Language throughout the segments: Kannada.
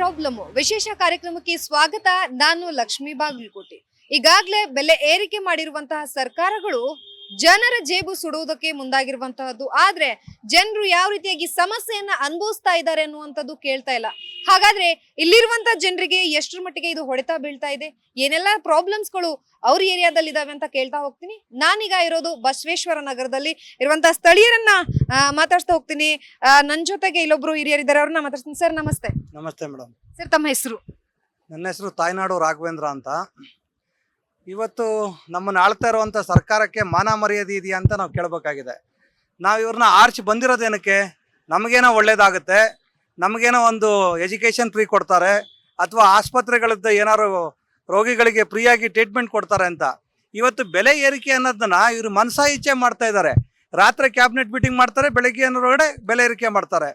ಪ್ರಾಬ್ಲಮ್ ವಿಶೇಷ ಕಾರ್ಯಕ್ರಮಕ್ಕೆ ಸ್ವಾಗತ. ನಾನು ಲಕ್ಷ್ಮೀ ಬಾಗಲಕೋಟೆ. ಈಗಾಗಲೇ ಬೆಲೆ ಏರಿಕೆ ಮಾಡಿರುವಂತಹ ಸರ್ಕಾರಗಳು ಜನರ ಜೇಬು ಸುಡುವುದಕ್ಕೆ ಮುಂದಾಗಿರುವಂತಹದ್ದು. ಆದ್ರೆ ಜನರು ಯಾವ ರೀತಿಯಾಗಿ ಸಮಸ್ಯೆಯನ್ನ ಅನುಭವಿಸ್ತಾ ಇದ್ದಾರೆ ಅನ್ನುವಂಥದ್ದು ಕೇಳ್ತಾ ಇಲ್ಲ. ಹಾಗಾದ್ರೆ ಇಲ್ಲಿರುವಂತಹ ಜನರಿಗೆ ಎಷ್ಟರ ಮಟ್ಟಿಗೆ ಇದು ಹೊಡೆತ ಬೀಳ್ತಾ ಇದೆ, ಏನೆಲ್ಲ ಪ್ರಾಬ್ಲಮ್ಸ್ಗಳು ಅವ್ರ ಏರಿಯಾದಲ್ಲಿ ಇದಾವೆ ಅಂತ ಕೇಳ್ತಾ ಹೋಗ್ತೀನಿ. ನಾನೀಗ ಇರೋದು ಬಸವೇಶ್ವರ ನಗರದಲ್ಲಿ ಇರುವಂತಹ ಸ್ಥಳೀಯರನ್ನ ಮಾತಾಡ್ತಾ ಹೋಗ್ತೀನಿ. ನನ್ನ ಜೊತೆಗೆ ಇಲ್ಲೊಬ್ರು ಹಿರಿಯರಿದ್ದಾರೆ, ಅವ್ರನ್ನ ಮಾತಾಡ್ತೀನಿ. ಸರ್ ನಮಸ್ತೆ. ನಮಸ್ತೆ ಮೇಡಮ್. ಸರ್ ತಮ್ಮ ಹೆಸರು? ನನ್ನ ಹೆಸರು ತಾಯ್ನಾಡು ರಾಘವೇಂದ್ರ ಅಂತ. ಇವತ್ತು ನಮ್ಮನ್ನು ಆಳ್ತಾ ಇರುವಂಥ ಸರ್ಕಾರಕ್ಕೆ ಮಾನ ಮರ್ಯಾದೆ ಇದೆಯಾ ಅಂತ ನಾವು ಕೇಳಬೇಕಾಗಿದೆ. ನಾವು ಇವ್ರನ್ನ ಆರ್ಚ್ ಬಂದಿರೋದೇನಕ್ಕೆ? ನಮಗೇನೋ ಒಳ್ಳೇದಾಗುತ್ತೆ, ನಮಗೇನೋ ಒಂದು ಎಜುಕೇಷನ್ ಫ್ರೀ ಕೊಡ್ತಾರೆ, ಅಥವಾ ಆಸ್ಪತ್ರೆಗಳದ್ದು ಏನಾದ್ರು ರೋಗಿಗಳಿಗೆ ಫ್ರೀಯಾಗಿ ಟ್ರೀಟ್ಮೆಂಟ್ ಕೊಡ್ತಾರೆ ಅಂತ. ಇವತ್ತು ಬೆಲೆ ಏರಿಕೆ ಅನ್ನೋದನ್ನ ಇವರು ಮನಸಾ ಇಚ್ಛೆ ಮಾಡ್ತಾ ಇದ್ದಾರೆ. ರಾತ್ರಿ ಕ್ಯಾಬಿನೆಟ್ ಮೀಟಿಂಗ್ ಮಾಡ್ತಾರೆ, ಬೆಳಗ್ಗೆ ಏನಾರೊಳಗಡೆ ಬೆಲೆ ಏರಿಕೆ ಮಾಡ್ತಾರೆ.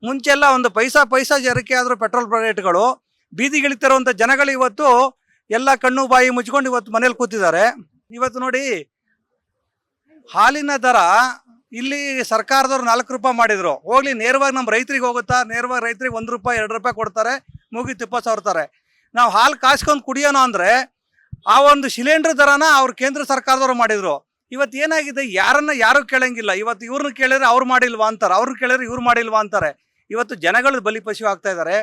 ಮುಂಚೆಲ್ಲ ಒಂದು ಪೈಸಾ ಏರಿಕೆ ಆದರೂ ಪೆಟ್ರೋಲ್ ರೇಟ್ಗಳು, ಬೀದಿಗಿಳಿತಿರುವಂಥ ಜನಗಳು ಇವತ್ತು ಎಲ್ಲ ಕಣ್ಣು ಬಾಯಿ ಮುಚ್ಕೊಂಡು ಇವತ್ತು ಮನೇಲಿ ಕೂತಿದ್ದಾರೆ. ಇವತ್ತು ನೋಡಿ, ಹಾಲಿನ ದರ ಇಲ್ಲಿ ಸರ್ಕಾರದವ್ರು 4 ರೂಪಾಯಿ ಮಾಡಿದ್ರು. ಹೋಗ್ಲಿ, ನೇರವಾಗಿ ನಮ್ಮ ರೈತರಿಗೆ ಹೋಗುತ್ತಾ? ನೇರವಾಗಿ ರೈತರಿಗೆ 1 ರೂಪಾಯಿ 2 ರೂಪಾಯಿ ಕೊಡ್ತಾರೆ, ಮುಗಿತು 20 ಸಾವಿರ. ನಾವು ಹಾಲು ಕಾಸ್ಕೊಂಡು ಕುಡಿಯೋಣ ಅಂದರೆ ಆ ಒಂದು ಸಿಲಿಂಡರ್ ದರನ ಅವ್ರು ಕೇಂದ್ರ ಸರ್ಕಾರದವ್ರು ಮಾಡಿದ್ರು. ಇವತ್ತು ಏನಾಗಿದೆ, ಯಾರು ಕೇಳಂಗಿಲ್ಲ. ಇವತ್ತು ಇವ್ರನ್ನ ಕೇಳಿದ್ರೆ ಅವ್ರು ಮಾಡಿಲ್ವಾ ಅಂತಾರೆ, ಅವ್ರನ್ನ ಕೇಳಿದ್ರೆ ಇವ್ರು ಮಾಡಿಲ್ವಾ ಅಂತಾರೆ. ಇವತ್ತು ಜನಗಳು ಬಲಿಪಶು ಆಗ್ತಾ ಇದ್ದಾರೆ.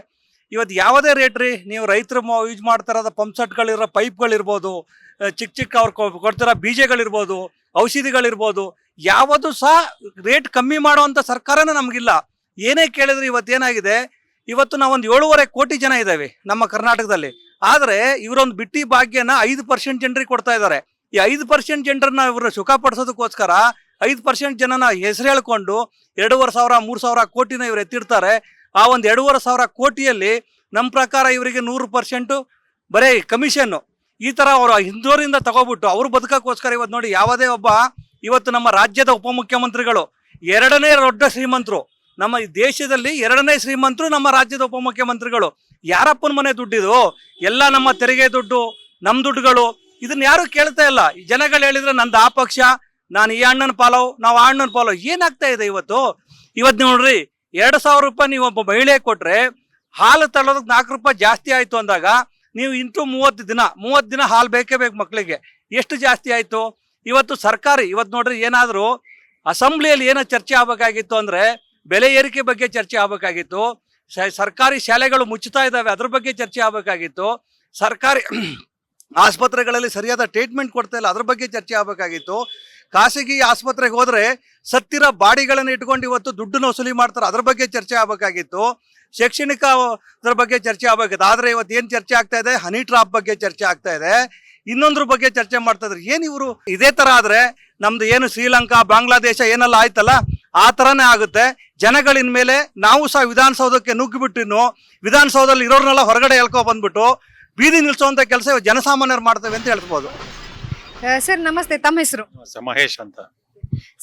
ಇವತ್ತು ಯಾವುದೇ ರೇಟ್ ರೀ, ನೀವು ರೈತರು ಯೂಸ್ ಮಾಡ್ತಾ ಇರೋದು ಪಂಪ್ ಸೆಟ್ಗಳಿರೋ ಪೈಪ್ಗಳಿರ್ಬೋದು, ಚಿಕ್ಕ ಅವ್ರು ಕೊಡ್ತಿರೋ ಬೀಜಗಳಿರ್ಬೋದು, ಔಷಧಿಗಳಿರ್ಬೋದು, ಯಾವುದು ಸಹ ರೇಟ್ ಕಮ್ಮಿ ಮಾಡುವಂಥ ಸರ್ಕಾರನೇ ನಮಗಿಲ್ಲ. ಏನೇ ಕೇಳಿದ್ರೆ ಇವತ್ತೇನಾಗಿದೆ, ಇವತ್ತು ನಾವೊಂದು 7.5 ಕೋಟಿ ಜನ ಇದ್ದೇವೆ ನಮ್ಮ ಕರ್ನಾಟಕದಲ್ಲಿ. ಆದರೆ ಇವರೊಂದು ಬಿಟ್ಟಿ ಭಾಗ್ಯನ 5% ಜನರಿಗೆ ಕೊಡ್ತಾ ಇದ್ದಾರೆ. ಈ 5% ಜನರನ್ನ ಇವರು ಸುಖಪಡಿಸೋದಕ್ಕೋಸ್ಕರ 5% ಜನನ ಹೆಸರು ಹೇಳ್ಕೊಂಡು 2,500 3,000 ಕೋಟಿನ ಇವ್ರು ಎತ್ತಿಡ್ತಾರೆ. ಆ ಒಂದು 2,500 ಕೋಟಿಯಲ್ಲಿ ನಮ್ಮ ಪ್ರಕಾರ ಇವರಿಗೆ 100% ಬರೀ ಕಮಿಷನ್ನು. ಈ ಥರ ಅವರು ಹಿಂದೂರಿಂದ ತಗೋಬಿಟ್ಟು ಅವರು ಬದುಕೋಕ್ಕೋಸ್ಕರ ಇವತ್ತು ನೋಡಿ, ಯಾವುದೇ ಒಬ್ಬ ಇವತ್ತು ನಮ್ಮ ರಾಜ್ಯದ ಉಪಮುಖ್ಯಮಂತ್ರಿಗಳು 2ನೇ ದೊಡ್ಡ ಶ್ರೀಮಂತರು, ನಮ್ಮ ದೇಶದಲ್ಲಿ 2ನೇ ಶ್ರೀಮಂತರು ನಮ್ಮ ರಾಜ್ಯದ ಉಪಮುಖ್ಯಮಂತ್ರಿಗಳು. ಯಾರಪ್ಪನ ಮನೆ ದುಡ್ಡಿದು? ಎಲ್ಲ ನಮ್ಮ ತೆರಿಗೆ ದುಡ್ಡು, ನಮ್ಮ ದುಡ್ಡುಗಳು. ಇದನ್ನ ಯಾರು ಕೇಳ್ತಾ ಇಲ್ಲ. ಜನಗಳು ಹೇಳಿದ್ರೆ ನಂದು ಆ ಪಕ್ಷ, ನಾನು ಈ ಅಣ್ಣನ ಪಾಲೋ, ನಾವು ಆ ಅಣ್ಣನ ಪಾಲೋ. ಏನಾಗ್ತಾ ಇದೆ ಇವತ್ತು ನೋಡ್ರಿ, 2,000 ರೂಪಾಯಿ ನೀವು ಒಬ್ಬ ಮಹಿಳೆ ಕೊಟ್ರೆ ಹಾಲು ತಳ್ಳೋದಕ್ಕೆ 4 ರೂಪಾಯಿ ಜಾಸ್ತಿ ಆಯ್ತು ಅಂದಾಗ, ನೀವು ಇಂಟು 30 ದಿನ ಹಾಲು ಬೇಕೇ ಬೇಕು ಮಕ್ಕಳಿಗೆ. ಎಷ್ಟು ಜಾಸ್ತಿ ಆಯ್ತು ಇವತ್ತು ಸರ್ಕಾರಿ. ಇವತ್ತು ನೋಡ್ರಿ, ಏನಾದರೂ ಅಸೆಂಬ್ಲಿಯಲ್ಲಿ ಏನೋ ಚರ್ಚೆ ಆಗಬೇಕಾಗಿತ್ತು ಅಂದ್ರೆ ಬೆಲೆ ಏರಿಕೆ ಬಗ್ಗೆ ಚರ್ಚೆ ಆಗಬೇಕಾಗಿತ್ತು. ಸರ್ಕಾರಿ ಶಾಲೆಗಳು ಮುಚ್ಚುತ್ತಾ ಇದ್ದಾವೆ, ಅದ್ರ ಬಗ್ಗೆ ಚರ್ಚೆ ಆಗಬೇಕಾಗಿತ್ತು. ಸರ್ಕಾರಿ ಆಸ್ಪತ್ರೆಗಳಲ್ಲಿ ಸರಿಯಾದ ಟ್ರೀಟ್ಮೆಂಟ್ ಕೊಡ್ತಾ ಇಲ್ಲ, ಅದ್ರ ಬಗ್ಗೆ ಚರ್ಚೆ ಆಗಬೇಕಾಗಿತ್ತು. ಖಾಸಗಿ ಆಸ್ಪತ್ರೆಗೆ ಹೋದ್ರೆ ಸತ್ತಿರೋ ಬಾಡಿಗಳನ್ನು ಇಟ್ಕೊಂಡು ಇವತ್ತು ದುಡ್ಡನ್ನು ವಸೂಲಿ ಮಾಡ್ತಾರೆ, ಅದ್ರ ಬಗ್ಗೆ ಚರ್ಚೆ ಆಗಬೇಕಾಗಿತ್ತು. ಶೈಕ್ಷಣಿಕ ಅದ್ರ ಬಗ್ಗೆ ಚರ್ಚೆ ಆಗಬೇಕಿತ್ತು. ಆದರೆ ಇವತ್ತು ಏನು ಚರ್ಚೆ ಆಗ್ತಾ ಇದೆ, ಹನಿ ಟ್ರಾಪ್ ಬಗ್ಗೆ ಚರ್ಚೆ ಆಗ್ತಾ ಇದೆ, ಇನ್ನೊಂದ್ರ ಬಗ್ಗೆ ಚರ್ಚೆ ಮಾಡ್ತಾ ಇದ್ದಾರೆ. ಏನು ಇವರು ಇದೇ ಥರ ಆದರೆ ನಮ್ದು ಏನು ಶ್ರೀಲಂಕಾ ಬಾಂಗ್ಲಾದೇಶ ಏನೆಲ್ಲ ಆಯ್ತಲ್ಲ, ಆ ಥರನೇ ಆಗುತ್ತೆ. ಜನಗಳಿನ ಮೇಲೆ ನಾವು ಸಹ ವಿಧಾನಸೌಧಕ್ಕೆ ನುಗ್ಗಿಬಿಟ್ಟು ವಿಧಾನಸೌಧದಲ್ಲಿ ಇರೋರ್ನೆಲ್ಲ ಹೊರಗಡೆ ಎಳ್ಕೊ ಬಂದ್ಬಿಟ್ಟು ಬೀದಿ ನಿಲ್ಸುವಂಥ ಕೆಲಸ ಜನಸಾಮಾನ್ಯರು ಮಾಡ್ತೇವೆ ಅಂತ ಹೇಳ್ಬೋದು. ಸರ್ ನಮಸ್ತೆ. ತಮ್ಮ ಹೆಸರು? ಮಹೇಶ್ ಅಂತ.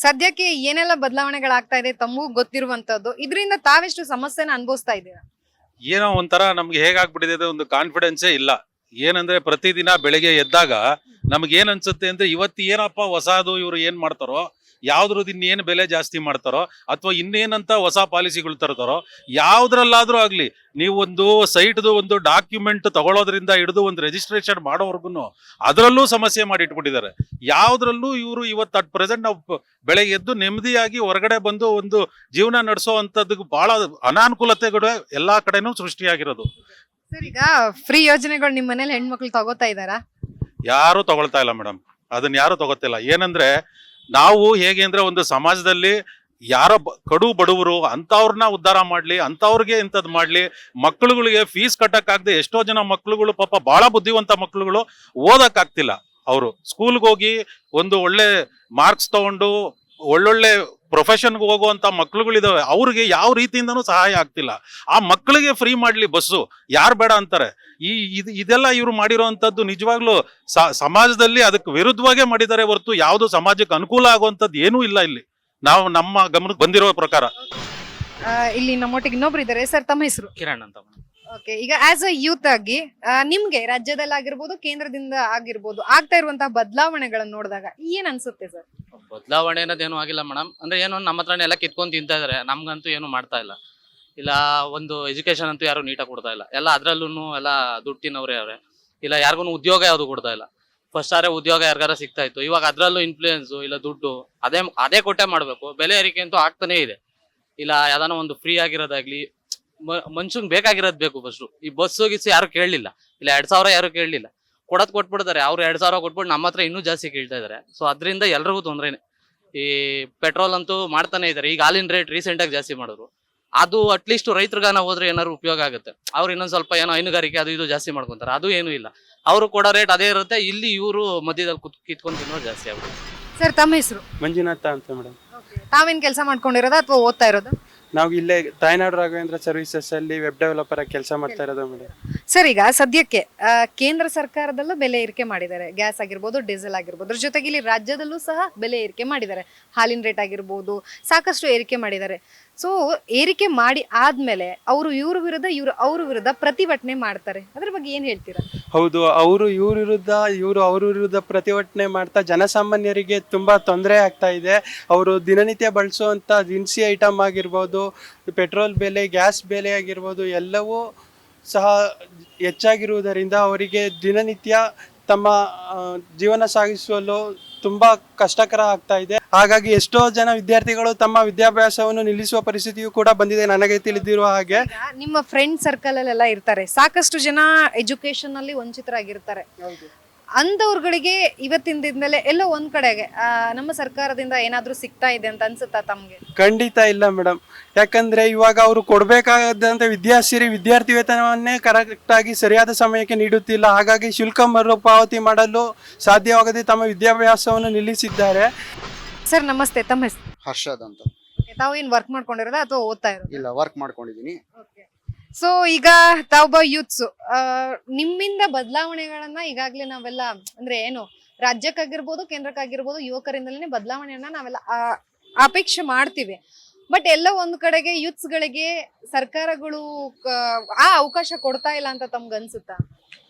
ಸದ್ಯಕ್ಕೆ ಏನೆಲ್ಲ ಬದಲಾವಣೆಗಳಾಗ್ತಾ ಇದೆ ತಮಗೂ ಗೊತ್ತಿರುವಂತದ್ದು, ಇದರಿಂದ ತಾವೆಷ್ಟು ಸಮಸ್ಯೆನ ಅನುಭವಿಸ್ತಾ ಇದ್ದೀರಾ? ಏನೋ ಒಂಥರ ನಮ್ಗೆ ಹೇಗಾಗ್ಬಿಟ್ಟಿದೆ, ಒಂದು ಕಾನ್ಫಿಡೆನ್ಸೇ ಇಲ್ಲ. ಏನಂದ್ರೆ ಪ್ರತಿದಿನ ಬೆಳಿಗ್ಗೆ ಎದ್ದಾಗ ನಮ್ಗೆ ಏನ್ ಅನ್ಸುತ್ತೆ ಅಂದ್ರೆ, ಇವತ್ತು ಏನಪ್ಪ ಹೊಸದು ಇವ್ರು ಏನ್ ಮಾಡ್ತಾರೋ, ಯಾವ್ದ್ರದ್ದು ಇನ್ನೇನು ಬೆಲೆ ಜಾಸ್ತಿ ಮಾಡ್ತಾರೋ, ಅಥವಾ ಇನ್ನೇನಂತ ಹೊಸ ಪಾಲಿಸಿಗಳು ತರ್ತಾರೋ, ಯಾವ್ದ್ರಲ್ಲಾದ್ರೂ ಆಗ್ಲಿ, ನೀವು ಒಂದು ಸೈಟ್ದು ಒಂದು ಡಾಕ್ಯುಮೆಂಟ್ ತಗೊಳ್ಳೋದ್ರಿಂದ ಹಿಡಿದು ಒಂದು ರಿಜಿಸ್ಟ್ರೇಷನ್ ಮಾಡೋವರ್ಗು ಅದರಲ್ಲೂ ಸಮಸ್ಯೆ ಮಾಡಿ ಇಟ್ಬಿಟ್ಟಿದ್ದಾರೆ. ಯಾವ್ದ್ರಲ್ಲೂ ಇವರು ಇವತ್ತು ಅಟ್ ಪ್ರೆಸೆಂಟ್ ನಾವು ಬೆಳಗ್ಗೆ ಎದ್ದು ನೆಮ್ಮದಿಯಾಗಿ ಹೊರಗಡೆ ಬಂದು ಒಂದು ಜೀವನ ನಡೆಸೋ ಅಂತದ್ದು ಬಹಳ ಅನಾನುಕೂಲತೆಗಳು ಎಲ್ಲಾ ಕಡೆನೂ ಸೃಷ್ಟಿಯಾಗಿರೋದು. ಸರ್, ಈಗ ಫ್ರೀ ಯೋಜನೆಗಳು ನಿಮ್ಮ ಮನೇಲಿ ಹೆಣ್ಮಕ್ಳು ತಗೋತಾ ಇದಾರಾ? ಯಾರು ತಗೊಳ್ತಾ ಇಲ್ಲ ಮೇಡಮ್, ಅದನ್ನ ಯಾರು ತಗೋತಿಲ್ಲ. ಏನಂದ್ರೆ ನಾವು ಹೇಗೆ ಅಂದ್ರೆ, ಒಂದು ಸಮಾಜದಲ್ಲಿ ಯಾರೋ ಕಡು ಬಡವರು ಅಂತವ್ರನ್ನ ಉದ್ಧಾರ ಮಾಡ್ಲಿ, ಅಂತವ್ರಿಗೆ ಇಂಥದ್ದು ಮಾಡ್ಲಿ. ಮಕ್ಕಳುಗಳಿಗೆ ಫೀಸ್ ಕಟ್ಟಕ್ಕಾಗದೆ ಎಷ್ಟೋ ಜನ ಮಕ್ಕಳುಗಳು ಪಾಪ ಬಹಳ ಬುದ್ಧಿವಂತ ಮಕ್ಕಳುಗಳು ಓದಕ್ ಆಗ್ತಿಲ್ಲ. ಅವರು ಸ್ಕೂಲ್ಗೆ ಹೋಗಿ ಒಂದು ಒಳ್ಳೆ ಮಾರ್ಕ್ಸ್ ತಗೊಂಡು ಒಳ್ಳೊಳ್ಳೆ ಪ್ರೊಫೆಷನ್ಗೆ ಹೋಗುವಂತ ಮಕ್ಳುಗಳಿದಾವೆ, ಅವ್ರಿಗೆ ಯಾವ ರೀತಿಯಿಂದನೂ ಸಹಾಯ ಆಗ್ತಿಲ್ಲ. ಆ ಮಕ್ಕಳಿಗೆ ಫ್ರೀ ಮಾಡ್ಲಿ ಬಸ್ಸು, ಯಾರು ಬೇಡ ಅಂತಾರೆ. ಇದೆಲ್ಲ ಇವ್ರು ಮಾಡಿರೋಂಥದ್ದು ನಿಜವಾಗ್ಲೂ ಸಮಾಜದಲ್ಲಿ ಅದಕ್ಕೆ ವಿರುದ್ಧವಾಗೇ ಮಾಡಿದ್ದಾರೆ ಹೊರತು ಯಾವ್ದು ಸಮಾಜಕ್ಕೆ ಅನುಕೂಲ ಆಗುವಂಥದ್ದು ಏನೂ ಇಲ್ಲ ಇಲ್ಲಿ, ನಾವು ನಮ್ಮ ಗಮನಕ್ಕೆ ಬಂದಿರೋ ಪ್ರಕಾರ. ಇಲ್ಲಿ ನಮ್ಮೊಟ್ಟಿಗೆ ಇನ್ನೊಬ್ರು ಇದ್ದಾರೆ. ಸರ್ ತಮ್ಮ ಹೆಸರು? ಕಿರಣ್ ಅಂತ. ಓಕೆ, ಈಗ ಆಸ್ ಅ ಯೂತ್ ಆಗಿ ನಿಮ್ಗೆ ರಾಜ್ಯದಲ್ಲಿ ಆಗಿರ್ಬೋದು, ಕೇಂದ್ರದಿಂದ ಆಗಿರ್ಬೋದು, ಆಗ್ತಾ ಇರುವಂತಹ ಬದಲಾವಣೆಗಳನ್ನ ನೋಡಿದಾಗ ಏನ್ ಅನ್ಸುತ್ತೆ ಸರ್? ಬದಲಾವಣೆ ಅನ್ನೋದೇನು ಆಗಿಲ್ಲ ಮೇಡಮ್. ಅಂದ್ರೆ ಏನು ನಮ್ಮ ಹತ್ರನೇ ಎಲ್ಲ ಕಿತ್ಕೊಂಡ್ ತಿಂತಾ ಇದಾರೆ, ನಮ್ಗಂತೂ ಏನು ಮಾಡ್ತಾ ಇಲ್ಲ. ಇಲ್ಲ ಒಂದು ಎಜುಕೇಶನ್ ಅಂತೂ ಯಾರು ನೀಟಾಗಿ ಕೊಡ್ತಾ ಇಲ್ಲ. ಎಲ್ಲ ಅದ್ರಲ್ಲೂ ಎಲ್ಲ ದುಡ್ಡು ತಿನ್ನೋರೇ ಅವ್ರೆ. ಇಲ್ಲ ಯಾರಿಗೂ ಉದ್ಯೋಗ ಯಾವುದು ಕೊಡ್ತಾ ಇಲ್ಲ. ಫಸ್ಟ್ ಆದ್ರೆ ಉದ್ಯೋಗ ಯಾರಿಗಾರ ಸಿಗ್ತಾ ಇತ್ತು, ಇವಾಗ ಅದ್ರಲ್ಲೂ ಇನ್ಫ್ಲೂಯೆನ್ಸ್ ಇಲ್ಲ ದುಡ್ಡು ಅದೇ ಕೊಟ್ಟೆ ಮಾಡ್ಬೇಕು. ಬೆಲೆ ಏರಿಕೆ ಅಂತೂ ಆಗ್ತಾನೆ ಇದೆ. ಇಲ್ಲ ಯಾವ್ದಾನ ಒಂದು ಫ್ರೀ ಆಗಿರೋದಾಗ್ಲಿ, ಮನುಷ್ಯಂಗ್ ಬೇಕಾಗಿರೋದ್ ಬೇಕು. ಫಸ್ಟ್ ಈ ಬಸ್ ಗಿಸ್ ಯಾರು ಕೇಳಲಿಲ್ಲ, ಇಲ್ಲ 2,000 ಯಾರು ಕೇಳಲಿಲ್ಲ, ಕೊಟ್ಬಿಡ್ತಾರೆ. ಅವ್ರು 2,000 ಕೊಟ್ಬಿಟ್ಟು ನಮ್ಮ ಹತ್ರ ಇನ್ನೂ ಜಾಸ್ತಿ ಕೇಳ್ತಾ ಇದಾರೆ. ಸೊ ಅದರಿಂದ ಎಲ್ರಿಗೂ ತೊಂದ್ರೆನೆ. ಈ ಪೆಟ್ರೋಲ್ ಅಂತೂ ಮಾಡ್ತಾನೆ ಇದಾರೆ. ಈಗ ಹಾಲಿನ ರೇಟ್ ರೀಸೆಂಟ್ ಆಗಿ ಜಾಸ್ತಿ ಮಾಡಿದ್ರು. ಅದು ಅಟ್ಲೀಸ್ಟ್ ರೈತರಿಗಾನ ಹೋದ್ರೆ ಏನಾದ್ರು ಉಪಯೋಗ ಆಗುತ್ತೆ. ಅವ್ರು ಇನ್ನೊಂದ್ ಸ್ವಲ್ಪ ಏನೋ ಹೈನುಗಾರಿಕೆ ಅದು ಇದು ಜಾಸ್ತಿ ಮಾಡ್ಕೊಂತಾರೆ, ಅದು ಏನೂ ಇಲ್ಲ. ಅವರು ಕೊಡೋ ರೇಟ್ ಅದೇ ಇರುತ್ತೆ. ಇಲ್ಲಿ ಇವರು ಮಧ್ಯದಲ್ಲಿ ಕಿತ್ಕೊಂಡು ತಿನ್ನೋದು ಜಾಸ್ತಿ ಆಗುತ್ತೆ. ಸರ್ ತಮ್ಮ ಹೆಸರು? ಮಂಜುನಾಥ ಅಂತ ಮೇಡಮ್. ತಾವೇನ್ ಕೆಲಸ ಮಾಡ್ಕೊಂಡಿರೋದಾ ಅಥವಾ ಓದ್ತಾ ಇರೋದು? ನಾವು ಇಲ್ಲೇ ತಾಯ್ನಾಡು ರಾಘವೇಂದ್ರ ಸರ್ವಿಸಸ್ ಅಲ್ಲಿ ವೆಬ್ ಡೆವಲಪರ್ ಆಗಿ ಕೆಲಸ ಮಾಡ್ತಾ ಇರೋದು ಮೇಡಮ್. ಸರ್ ಈಗ ಸದ್ಯಕ್ಕೆ ಕೇಂದ್ರ ಸರ್ಕಾರದಲ್ಲೂ ಬೆಲೆ ಏರಿಕೆ ಮಾಡಿದ್ದಾರೆ. ಗ್ಯಾಸ್ ಆಗಿರ್ಬೋದು, ಡೀಸೆಲ್ ಆಗಿರ್ಬೋದು. ಅದ್ರ ಜೊತೆಗೆ ಇಲ್ಲಿ ರಾಜ್ಯದಲ್ಲೂ ಸಹ ಬೆಲೆ ಏರಿಕೆ ಮಾಡಿದ್ದಾರೆ. ಹಾಲಿನ ರೇಟ್ ಆಗಿರ್ಬೋದು, ಸಾಕಷ್ಟು ಏರಿಕೆ ಮಾಡಿದ್ದಾರೆ. ಸೊ ಏರಿಕೆ ಮಾಡಿ ಆದ್ಮೇಲೆ ಅವ್ರ ವಿರುದ್ಧ ಪ್ರತಿಭಟನೆ ಮಾಡ್ತಾರೆ. ಅದ್ರ ಬಗ್ಗೆ ಏನ್ ಹೇಳ್ತೀರಾ? ಹೌದು, ಅವ್ರ ವಿರುದ್ಧ ಪ್ರತಿಭಟನೆ ಮಾಡ್ತಾ ಜನಸಾಮಾನ್ಯರಿಗೆ ತುಂಬಾ ತೊಂದರೆ ಆಗ್ತಾ ಇದೆ. ಅವರು ದಿನನಿತ್ಯ ಬಳಸುವಂತ ದಿನಸಿ ಐಟಮ್ ಆಗಿರ್ಬೋದು, ಪೆಟ್ರೋಲ್ ಬೆಲೆ, ಗ್ಯಾಸ್ ಬೆಲೆ ಆಗಿರ್ಬೋದು, ಎಲ್ಲವೂ ಸಹ ಹೆಚ್ಚಾಗಿರುವುದರಿಂದ ಅವರಿಗೆ ದಿನನಿತ್ಯ ತಮ್ಮ ಜೀವನ ಸಾಗಿಸಲು ತುಂಬಾ ಕಷ್ಟಕರ ಆಗ್ತಾ ಇದೆ. ಹಾಗಾಗಿ ಎಷ್ಟೋ ಜನ ವಿದ್ಯಾರ್ಥಿಗಳು ತಮ್ಮ ವಿದ್ಯಾಭ್ಯಾಸವನ್ನು ನಿಲ್ಲಿಸುವ ಪರಿಸ್ಥಿತಿಯೂ ಕೂಡ ಬಂದಿದೆ ನನಗೆ ತಿಳಿದಿರುವ ಹಾಗೆ. ನಿಮ್ಮ ಫ್ರೆಂಡ್ ಸರ್ಕಲ್ ಅಲ್ಲೆಲ್ಲ ಇರ್ತಾರೆ, ಸಾಕಷ್ಟು ಜನ ಎಜುಕೇಶನ್ ಅಲ್ಲಿ ವಂಚಿತರಾಗಿರ್ತಾರೆ. ಅಂದವ್ರಗಳಿಗೆ ಇವತ್ತಿನ ದಿನದಲ್ಲೇ ಎಲ್ಲೋ ಒಂದ್ ಕಡೆಗೆ ನಮ್ಮ ಸರ್ಕಾರದಿಂದ ಏನಾದ್ರೂ ಸಿಗ್ತಾ ಇದೆ ಅಂತ ಅನ್ಸುತ್ತಾ ತಮ್ಗೆ? ಖಂಡಿತ ಇಲ್ಲ ಮೇಡಮ್. ಯಾಕಂದ್ರೆ ಇವಾಗ ಅವರು ಕೊಡಬೇಕಾದಂತ ವಿದ್ಯಾರ್ಥಿ ವೇತನವನ್ನೇ ಕರೆಕ್ಟ್ ಆಗಿ ಸರಿಯಾದ ಸಮಯಕ್ಕೆ ನೀಡುತ್ತಿಲ್ಲ. ಹಾಗಾಗಿ ಶುಲ್ಕ ಮರುಪಾವತಿ ಮಾಡಲು ಸಾಧ್ಯವಾಗದೆ ತಮ್ಮ ವಿದ್ಯಾಭ್ಯಾಸವನ್ನು ನಿಲ್ಲಿಸಿದ್ದಾರೆ. ಸರ್ ನಮಸ್ತೆ, ತಮ್ಮ ಹೆಸರು? ಹರ್ಷದ್ ಅಂತ. ತಾವು ಏನ್ ವರ್ಕ್ ಮಾಡ್ಕೊಂಡಿರೋದಾ ಅಥವಾ ಓದ್ತಾ ಇರೋದು? ಇಲ್ಲ, ವರ್ಕ್ ಮಾಡ್ಕೊಂಡಿದೀನಿ. ಸೊ ಈಗ ತಾವೊಬ್ಬ ಯೂತ್ಸ್, ನಿಮ್ಮಿಂದ ಬದಲಾವಣೆಗಳನ್ನ ಈಗಾಗ್ಲೇ ನಾವೆಲ್ಲ ಅಂದ್ರೆ ಏನು ರಾಜ್ಯಕ್ಕಾಗಿರ್ಬೋದು, ಕೇಂದ್ರಕ್ಕಾಗಿರ್ಬೋದು, ಯುವಕರಿಂದಲೇ ಬದಲಾವಣೆಯನ್ನ ನಾವೆಲ್ಲ ಅಪೇಕ್ಷೆ ಮಾಡ್ತೀವಿ. ಬಟ್ ಎಲ್ಲ ಒಂದ್ ಕಡೆಗೆ ಯೂತ್ಸ್ ಗಳಿಗೆ ಸರ್ಕಾರಗಳು ಆ ಅವಕಾಶ ಕೊಡ್ತಾ ಇಲ್ಲ ಅಂತ ತಮ್ಗೆ ಅನ್ಸುತ್ತಾ?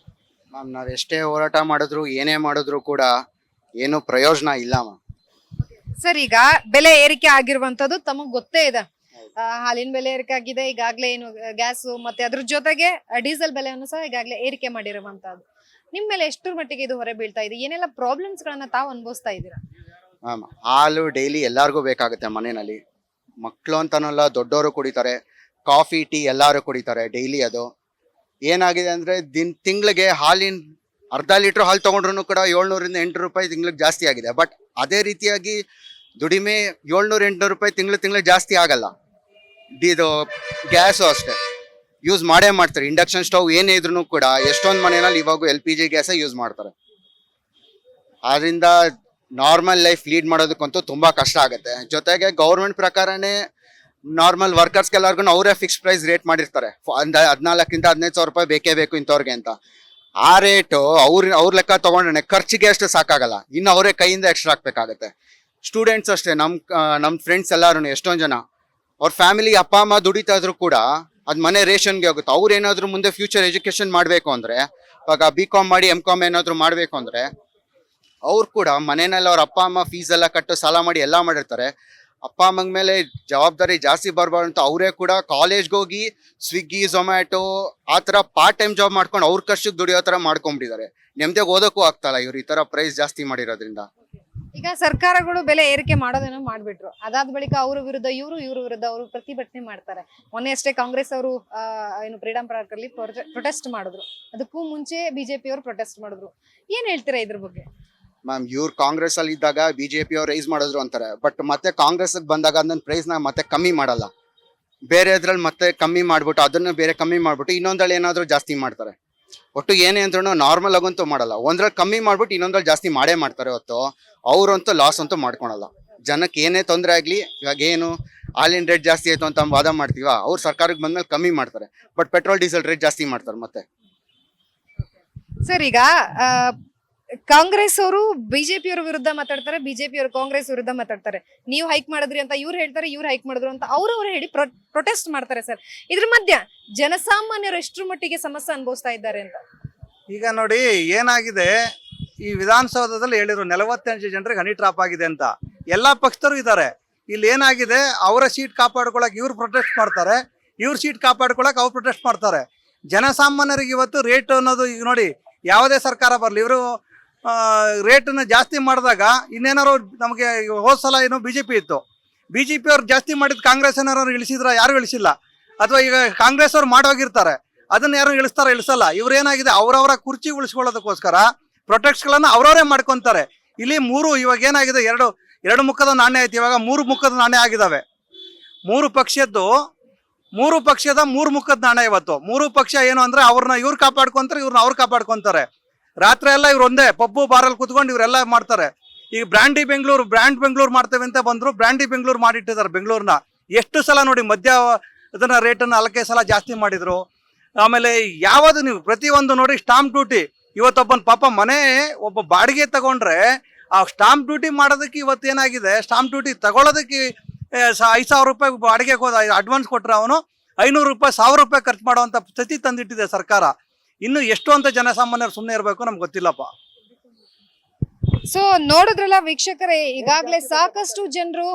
ಮ್ಯಾಮ್, ನಾವ್ ಎಷ್ಟೇ ಹೋರಾಟ ಮಾಡಿದ್ರು ಏನೇ ಮಾಡಿದ್ರು ಕೂಡ ಏನು ಪ್ರಯೋಜನ ಇಲ್ಲ ಮ್ಯಾಮ್. ಸರ್ ಈಗ ಬೆಲೆ ಏರಿಕೆ ಆಗಿರುವಂತದ್ದು ತಮಗ್ ಗೊತ್ತೇ ಇದೆ. ಹಾಲಿನ ಬೆಲೆ ಏರಿಕೆ ಆಗಿದೆ, ಈಗಾಗ್ಲೇ ಏನು ಗ್ಯಾಸ್ ಮತ್ತೆ ಅದ್ರ ಜೊತೆಗೆ ಡೀಸೆಲ್ ಬೆಲೆಯನ್ನು ಸಹ ಈಗಾಗ್ಲೇ ಏರಿಕೆ ಮಾಡಿರುವಂತದ್ದು. ನಿಮ್ ಮೇಲೆ ಎಷ್ಟರ ಮಟ್ಟಿಗೆ ಇದು ಹೊರೆ ಬೀಳ್ತಾ ಇದೆ? ಏನೆಲ್ಲ ಪ್ರಾಬ್ಲಮ್ಸ್ ಗಳನ್ನ ತಾವು ಅನುಭವಿಸ್ತಾ ಇದ್ದೀರಾ? ಮ್ಯಾಮ್, ಹಾಲು ಡೈಲಿ ಎಲ್ಲಾರ್ಗೂ ಬೇಕಾಗುತ್ತೆ ಮನೆಯಲ್ಲಿ. ಮಕ್ಕಳು ಅಂತನಲ್ಲ, ದೊಡ್ಡವರು ಕುಡಿತಾರೆ. ಕಾಫಿ, ಟೀ ಎಲ್ಲಾರು ಕುಡಿತಾರೆ ಡೈಲಿ. ಅದು ಏನಾಗಿದೆ ಅಂದ್ರೆ ತಿಂಗಳಿಗೆ ಹಾಲಿನ ಅರ್ಧ ಲೀಟರ್ ಹಾಲು ತಗೊಂಡ್ರು ಕೂಡ 700 ರಿಂದ 800 ರೂಪಾಯಿ ತಿಂಗ್ಳಿಗೆ ಜಾಸ್ತಿ ಆಗಿದೆ. ಬಟ್ ಅದೇ ರೀತಿಯಾಗಿ ದುಡಿಮೆ 700-800 ರೂಪಾಯಿ ತಿಂಗ್ಳಿಗೆ ಜಾಸ್ತಿ ಆಗಲ್ಲ. ಇದು ಗ್ಯಾಸು ಅಷ್ಟೇ ಯೂಸ್ ಮಾಡೇ ಮಾಡ್ತಾರೆ. ಇಂಡಕ್ಷನ್ ಸ್ಟವ್ ಏನೇ ಇದ್ರು ಕೂಡ ಎಷ್ಟೊಂದು ಮನೆಯಲ್ಲಿ ಇವಾಗ LPG ಗ್ಯಾಸೇ ಯೂಸ್ ಮಾಡ್ತಾರೆ. ಆದ್ರಿಂದ ನಾರ್ಮಲ್ ಲೈಫ್ ಲೀಡ್ ಮಾಡೋದಕ್ಕಂತೂ ತುಂಬಾ ಕಷ್ಟ ಆಗುತ್ತೆ. ಜೊತೆಗೆ ಗೌರ್ಮೆಂಟ್ ಪ್ರಕಾರನೇ ನಾರ್ಮಲ್ ವರ್ಕರ್ಸ್ಗೆಲ್ಲರಿಗೂ ಅವರೇ ಫಿಕ್ಸ್ ಪ್ರೈಸ್ ರೇಟ್ ಮಾಡಿರ್ತಾರೆ. 14,000-15,000 ರೂಪಾಯಿ ಬೇಕೇ ಬೇಕು ಇಂಥವ್ರಿಗೆ ಅಂತ. ಆ ರೇಟು ಅವ್ರ ಲೆಕ್ಕ ತಗೊಂಡ್ರೆ ಖರ್ಚಿಗೆ ಅಷ್ಟು ಸಾಕಾಗಲ್ಲ, ಇನ್ನು ಅವರೇ ಕೈಯಿಂದ ಎಕ್ಸ್ಟ್ರಾ ಹಾಕ್ಬೇಕಾಗತ್ತೆ. ಸ್ಟೂಡೆಂಟ್ಸ್ ಅಷ್ಟೇ, ನಮ್ಮ ಫ್ರೆಂಡ್ಸ್ ಎಲ್ಲಾರು ಎಷ್ಟೊಂದು ಜನ ಅವ್ರ ಫ್ಯಾಮಿಲಿ ಅಪ್ಪ ಅಮ್ಮ ದುಡಿತಾ ಇದ್ರು ಕೂಡ ಅದ್ ಮನೆ ರೇಷನ್ಗೆ ಹೋಗುತ್ತೆ. ಅವ್ರು ಏನಾದ್ರು ಮುಂದೆ ಫ್ಯೂಚರ್ ಎಜುಕೇಶನ್ ಮಾಡಬೇಕು ಅಂದ್ರೆ, ಇವಾಗ BCom ಮಾಡಿ MCom ಏನಾದ್ರು ಮಾಡಬೇಕು ಅಂದ್ರೆ ಅವ್ರು ಕೂಡ ಮನೆಯಲ್ಲಿ ಅವ್ರ ಅಪ್ಪ ಅಮ್ಮ ಫೀಸ್ ಎಲ್ಲ ಕಟ್ಟು ಸಾಲ ಮಾಡಿ ಎಲ್ಲ ಮಾಡಿರ್ತಾರೆ. ಅಪ್ಪ ಅಮ್ಮಂಗ ಮೇಲೆ ಜವಾಬ್ದಾರಿ ಜಾಸ್ತಿ ಬರಬಾರ್ದು ಅಂತ ಅವರೇ ಕೂಡ ಕಾಲೇಜ್ಗೆ ಹೋಗಿ ಸ್ವಿಗ್ಗಿ, ಝೊಮ್ಯಾಟೊ ಆ ಥರ ಪಾರ್ಟ್ ಟೈಮ್ ಜಾಬ್ ಮಾಡ್ಕೊಂಡು ಅವ್ರ ಖರ್ಚಿಗೆ ದುಡಿಯೋ ಥರ ಮಾಡ್ಕೊಂಡ್ಬಿಟ್ಟಿದ್ದಾರೆ. ನೆಮ್ಮದಿಯಾಗಿ ಓದೋಕ್ಕೂ ಆಗ್ತಲ್ಲ ಇವ್ರು ಈ ಥರ ಪ್ರೈಸ್ ಜಾಸ್ತಿ ಮಾಡಿರೋದ್ರಿಂದ. ಈಗ ಸರ್ಕಾರಗಳು ಬೆಲೆ ಏರಿಕೆ ಮಾಡೋದೇನೋ ಮಾಡ್ಬಿಟ್ರು, ಅದಾದ ಬಳಿಕ ಅವ್ರ ವಿರುದ್ಧ ಇವ್ರ ವಿರುದ್ಧ ಅವರು ಪ್ರತಿಭಟನೆ ಮಾಡ್ತಾರೆ. ಮೊನ್ನೆ ಅಷ್ಟೇ ಕಾಂಗ್ರೆಸ್ ಅವರು ಏನು ಫ್ರೀಡಂ ಪಾರ್ಕ್ ಅಲ್ಲಿ ಪ್ರೊಟೆಸ್ಟ್ ಮಾಡಿದ್ರು. ಅದಕ್ಕೂ ಮುಂಚೆ BJP ಅವರು ಪ್ರೊಟೆಸ್ಟ್ ಮಾಡಿದ್ರು. ಏನ್ ಹೇಳ್ತೀರಾ ಇದ್ರ ಬಗ್ಗೆ? ಮ್ಯಾಮ್, ಇವ್ರು ಕಾಂಗ್ರೆಸ್ ಅಲ್ಲಿ ಇದ್ದಾಗ BJP ಅವ್ರು ರೈಸ್ ಮಾಡಿದ್ರು ಅಂತಾರೆ. ಬಟ್ ಮತ್ತೆ ಕಾಂಗ್ರೆಸ್ ಬಂದಾಗ ಅದನ್ನ ಪ್ರೈಸ್ನ ಮತ್ತೆ ಕಮ್ಮಿ ಮಾಡಲ್ಲ, ಬೇರೆ ಇದ್ರಲ್ಲಿ ಮತ್ತೆ ಕಮ್ಮಿ ಮಾಡ್ಬಿಟ್ಟು ಅದನ್ನ ಬೇರೆ ಕಮ್ಮಿ ಮಾಡ್ಬಿಟ್ಟು ಇನ್ನೊಂದ್ರಲ್ಲಿ ಏನಾದ್ರು ಜಾಸ್ತಿ ಮಾಡ್ತಾರೆ. ಒಟ್ಟು ಏನೇ ಅಂದ್ರೂ ನಾರ್ಮಲ್ ಆಗಂತೂ ಮಾಡಲ್ಲ. ಒಂದ್ರಲ್ಲಿ ಕಮ್ಮಿ ಮಾಡ್ಬಿಟ್ಟು ಇನ್ನೊಂದ್ರಲ್ಲಿ ಜಾಸ್ತಿ ಮಾಡೇ ಮಾಡ್ತಾರೆ. ಹೊತ್ತು ಅವ್ರಂತೂ ಲಾಸ್ ಅಂತೂ ಮಾಡ್ಕೊಳಲ್ಲ. ಜನಕ್ಕೆ ಏನೇ ತೊಂದರೆ ಆಗ್ಲಿ, ಇವಾಗ ಏನು ಹಾಲಿನ ರೇಟ್ ಜಾಸ್ತಿ ಆಯ್ತು ಅಂತ ವಾದ ಮಾಡ್ತೀವ, ಅವ್ರು ಸರ್ಕಾರಕ್ಕೆ ಬಂದ್ಮೇಲೆ ಕಮ್ಮಿ ಮಾಡ್ತಾರೆ. ಬಟ್ ಪೆಟ್ರೋಲ್ ಡೀಸೆಲ್ ರೇಟ್ ಜಾಸ್ತಿ ಮಾಡ್ತಾರೆ ಮತ್ತೆ. ಸರ್ ಈಗ ಕಾಂಗ್ರೆಸ್ ಅವರು BJP ಅವರ ವಿರುದ್ಧ ಮಾತಾಡ್ತಾರೆ, BJP ಅವರು ಕಾಂಗ್ರೆಸ್ ವಿರುದ್ಧ ಮಾತಾಡ್ತಾರೆ. ನೀವು ಹೈಕ್ ಮಾಡಿದ್ರಿ ಅಂತ ಇವ್ರು ಹೇಳ್ತಾರೆ, ಇವ್ರು ಹೈಕ್ ಮಾಡಿದ್ರು ಅಂತ ಅವ್ರು ಹೇಳಿ ಪ್ರೊಟೆಸ್ಟ್ ಮಾಡ್ತಾರೆ. ಸರ್ ಇದ್ರ ಮಧ್ಯ ಜನಸಾಮಾನ್ಯರು ಎಷ್ಟರ ಮಟ್ಟಿಗೆ ಸಮಸ್ಯೆ ಅನುಭವಿಸ್ತಾ ಇದ್ದಾರೆ ಅಂತ? ಈಗ ನೋಡಿ ಏನಾಗಿದೆ, ಈ ವಿಧಾನಸೌಧದಲ್ಲಿ ಹೇಳಿದ್ರು 48 ಜನರಿಗೆ ಹನಿ ಟ್ರಾಪ್ ಆಗಿದೆ ಅಂತ. ಎಲ್ಲಾ ಪಕ್ಷದವರು ಇದ್ದಾರೆ. ಇಲ್ಲಿ ಏನಾಗಿದೆ, ಅವರ ಸೀಟ್ ಕಾಪಾಡ್ಕೊಳಕ್ ಇವ್ರು ಪ್ರೊಟೆಸ್ಟ್ ಮಾಡ್ತಾರೆ, ಇವ್ರ ಸೀಟ್ ಕಾಪಾಡ್ಕೊಳಕ್ಕೆ ಅವ್ರು ಪ್ರೊಟೆಸ್ಟ್ ಮಾಡ್ತಾರೆ. ಜನಸಾಮಾನ್ಯರಿಗೆ ಇವತ್ತು ರೇಟ್ ಅನ್ನೋದು ಈಗ ನೋಡಿ, ಯಾವುದೇ ಸರ್ಕಾರ ಬರಲಿ ಇವರು ರೇಟನ್ನು ಜಾಸ್ತಿ ಮಾಡಿದಾಗ ಇನ್ನೇನಾರು ನಮಗೆ ಹೋದ ಸಲ ಏನು BJP ಇತ್ತು, BJP ಅವ್ರು ಜಾಸ್ತಿ ಮಾಡಿದ್ದು ಕಾಂಗ್ರೆಸ್ ಏನಾರು ಇಳಿಸಿದ್ರ? ಯಾರು ಇಳಿಸಿಲ್ಲ. ಅಥವಾ ಈಗ ಕಾಂಗ್ರೆಸ್ ಅವ್ರು ಮಾಡೋಗಿರ್ತಾರೆ, ಅದನ್ನ ಯಾರು ಇಳಿಸಲ್ಲ. ಇವ್ರು ಏನಾಗಿದೆ, ಅವರವರ ಕುರ್ಚಿ ಉಳಿಸ್ಕೊಳ್ಳೋದಕ್ಕೋಸ್ಕರ ಪ್ರೊಟೆಕ್ಟ್ಸ್ಗಳನ್ನು ಅವರವರೇ ಮಾಡ್ಕೊತಾರೆ. ಇಲ್ಲಿ ಇವಾಗ ಏನಾಗಿದೆ, ಎರಡು ಮುಖದ ನಾಣ್ಯ ಐತಿ, ಇವಾಗ 3 ಮುಖದ ನಾಣ್ಯ ಆಗಿದ್ದಾವೆ. 3 ಪಕ್ಷದ 3 ಮುಖದ ನಾಣ್ಯ ಇವತ್ತು. 3 ಪಕ್ಷ ಏನು ಅಂದ್ರೆ ಅವ್ರನ್ನ ಇವ್ರು ಕಾಪಾಡ್ಕೊಂತಾರೆ, ಇವ್ರನ್ನ ಅವ್ರು ಕಾಪಾಡ್ಕೊಂತಾರೆ. ರಾತ್ರಿ ಎಲ್ಲ ಇವ್ರು ಒಂದೇ ಪಬ್ಬು ಬಾರಲ್ಲಿ ಕುತ್ಕೊಂಡು ಇವರೆಲ್ಲ ಮಾಡ್ತಾರೆ. ಈಗ ಬ್ರ್ಯಾಂಡ್ ಬೆಂಗಳೂರು ಮಾಡ್ತೇವೆ ಅಂತ ಬಂದ್ರು, ಬ್ರ್ಯಾಂಡಿ ಬೆಂಗಳೂರು ಮಾಡಿಟ್ಟಿದ್ದಾರೆ ಬೆಂಗಳೂರನ್ನ. ಎಷ್ಟು ಸಲ ನೋಡಿ ಅದನ್ನ ರೇಟನ್ನು 4 ಸಲ ಜಾಸ್ತಿ ಮಾಡಿದ್ರು. ಆಮೇಲೆ ಯಾವುದು ನೀವು ಪ್ರತಿಯೊಂದು ನೋಡಿ, ಸ್ಟಾಂಪ್ ಡ್ಯೂಟಿ ಇವತ್ತೊಬ್ಬನ ಪಾಪ ಒಬ್ಬ ಬಾಡಿಗೆ ತಗೊಂಡ್ರೆ ಆ ಸ್ಟಾಂಪ್ ಡ್ಯೂಟಿ ಮಾಡೋದಕ್ಕೆ ಇವತ್ತು ಏನಾಗಿದೆ, ಸ್ಟಾಂಪ್ ಡ್ಯೂಟಿ ತಗೊಳ್ಳೋದಕ್ಕೆ 5,000 ರೂಪಾಯಿ ಬಾಡಿಗೆಗೆ ಹೋದ ಅಡ್ವಾನ್ಸ್ ಕೊಟ್ಟರೆ ಅವನು 500 ರೂಪಾಯಿ 1,000 ರೂಪಾಯಿ ಖರ್ಚು ಮಾಡುವಂಥ ಸ್ಥಿತಿ ತಂದಿಟ್ಟಿದೆ ಸರ್ಕಾರ. ಇನ್ನು ಎಷ್ಟು ಅಂತ ಜನಸಾಮಾನ್ಯರು ಸುಮ್ಮನೆ ಇರಬೇಕು ನಮ್ಗೆ ಗೊತ್ತಿಲ್ಲಪ್ಪ. ಸೊ ನೋಡಿದ್ರಲ್ಲ ವೀಕ್ಷಕರೇ, ಈಗಾಗಲೇ ಸಾಕಷ್ಟು ಜನರು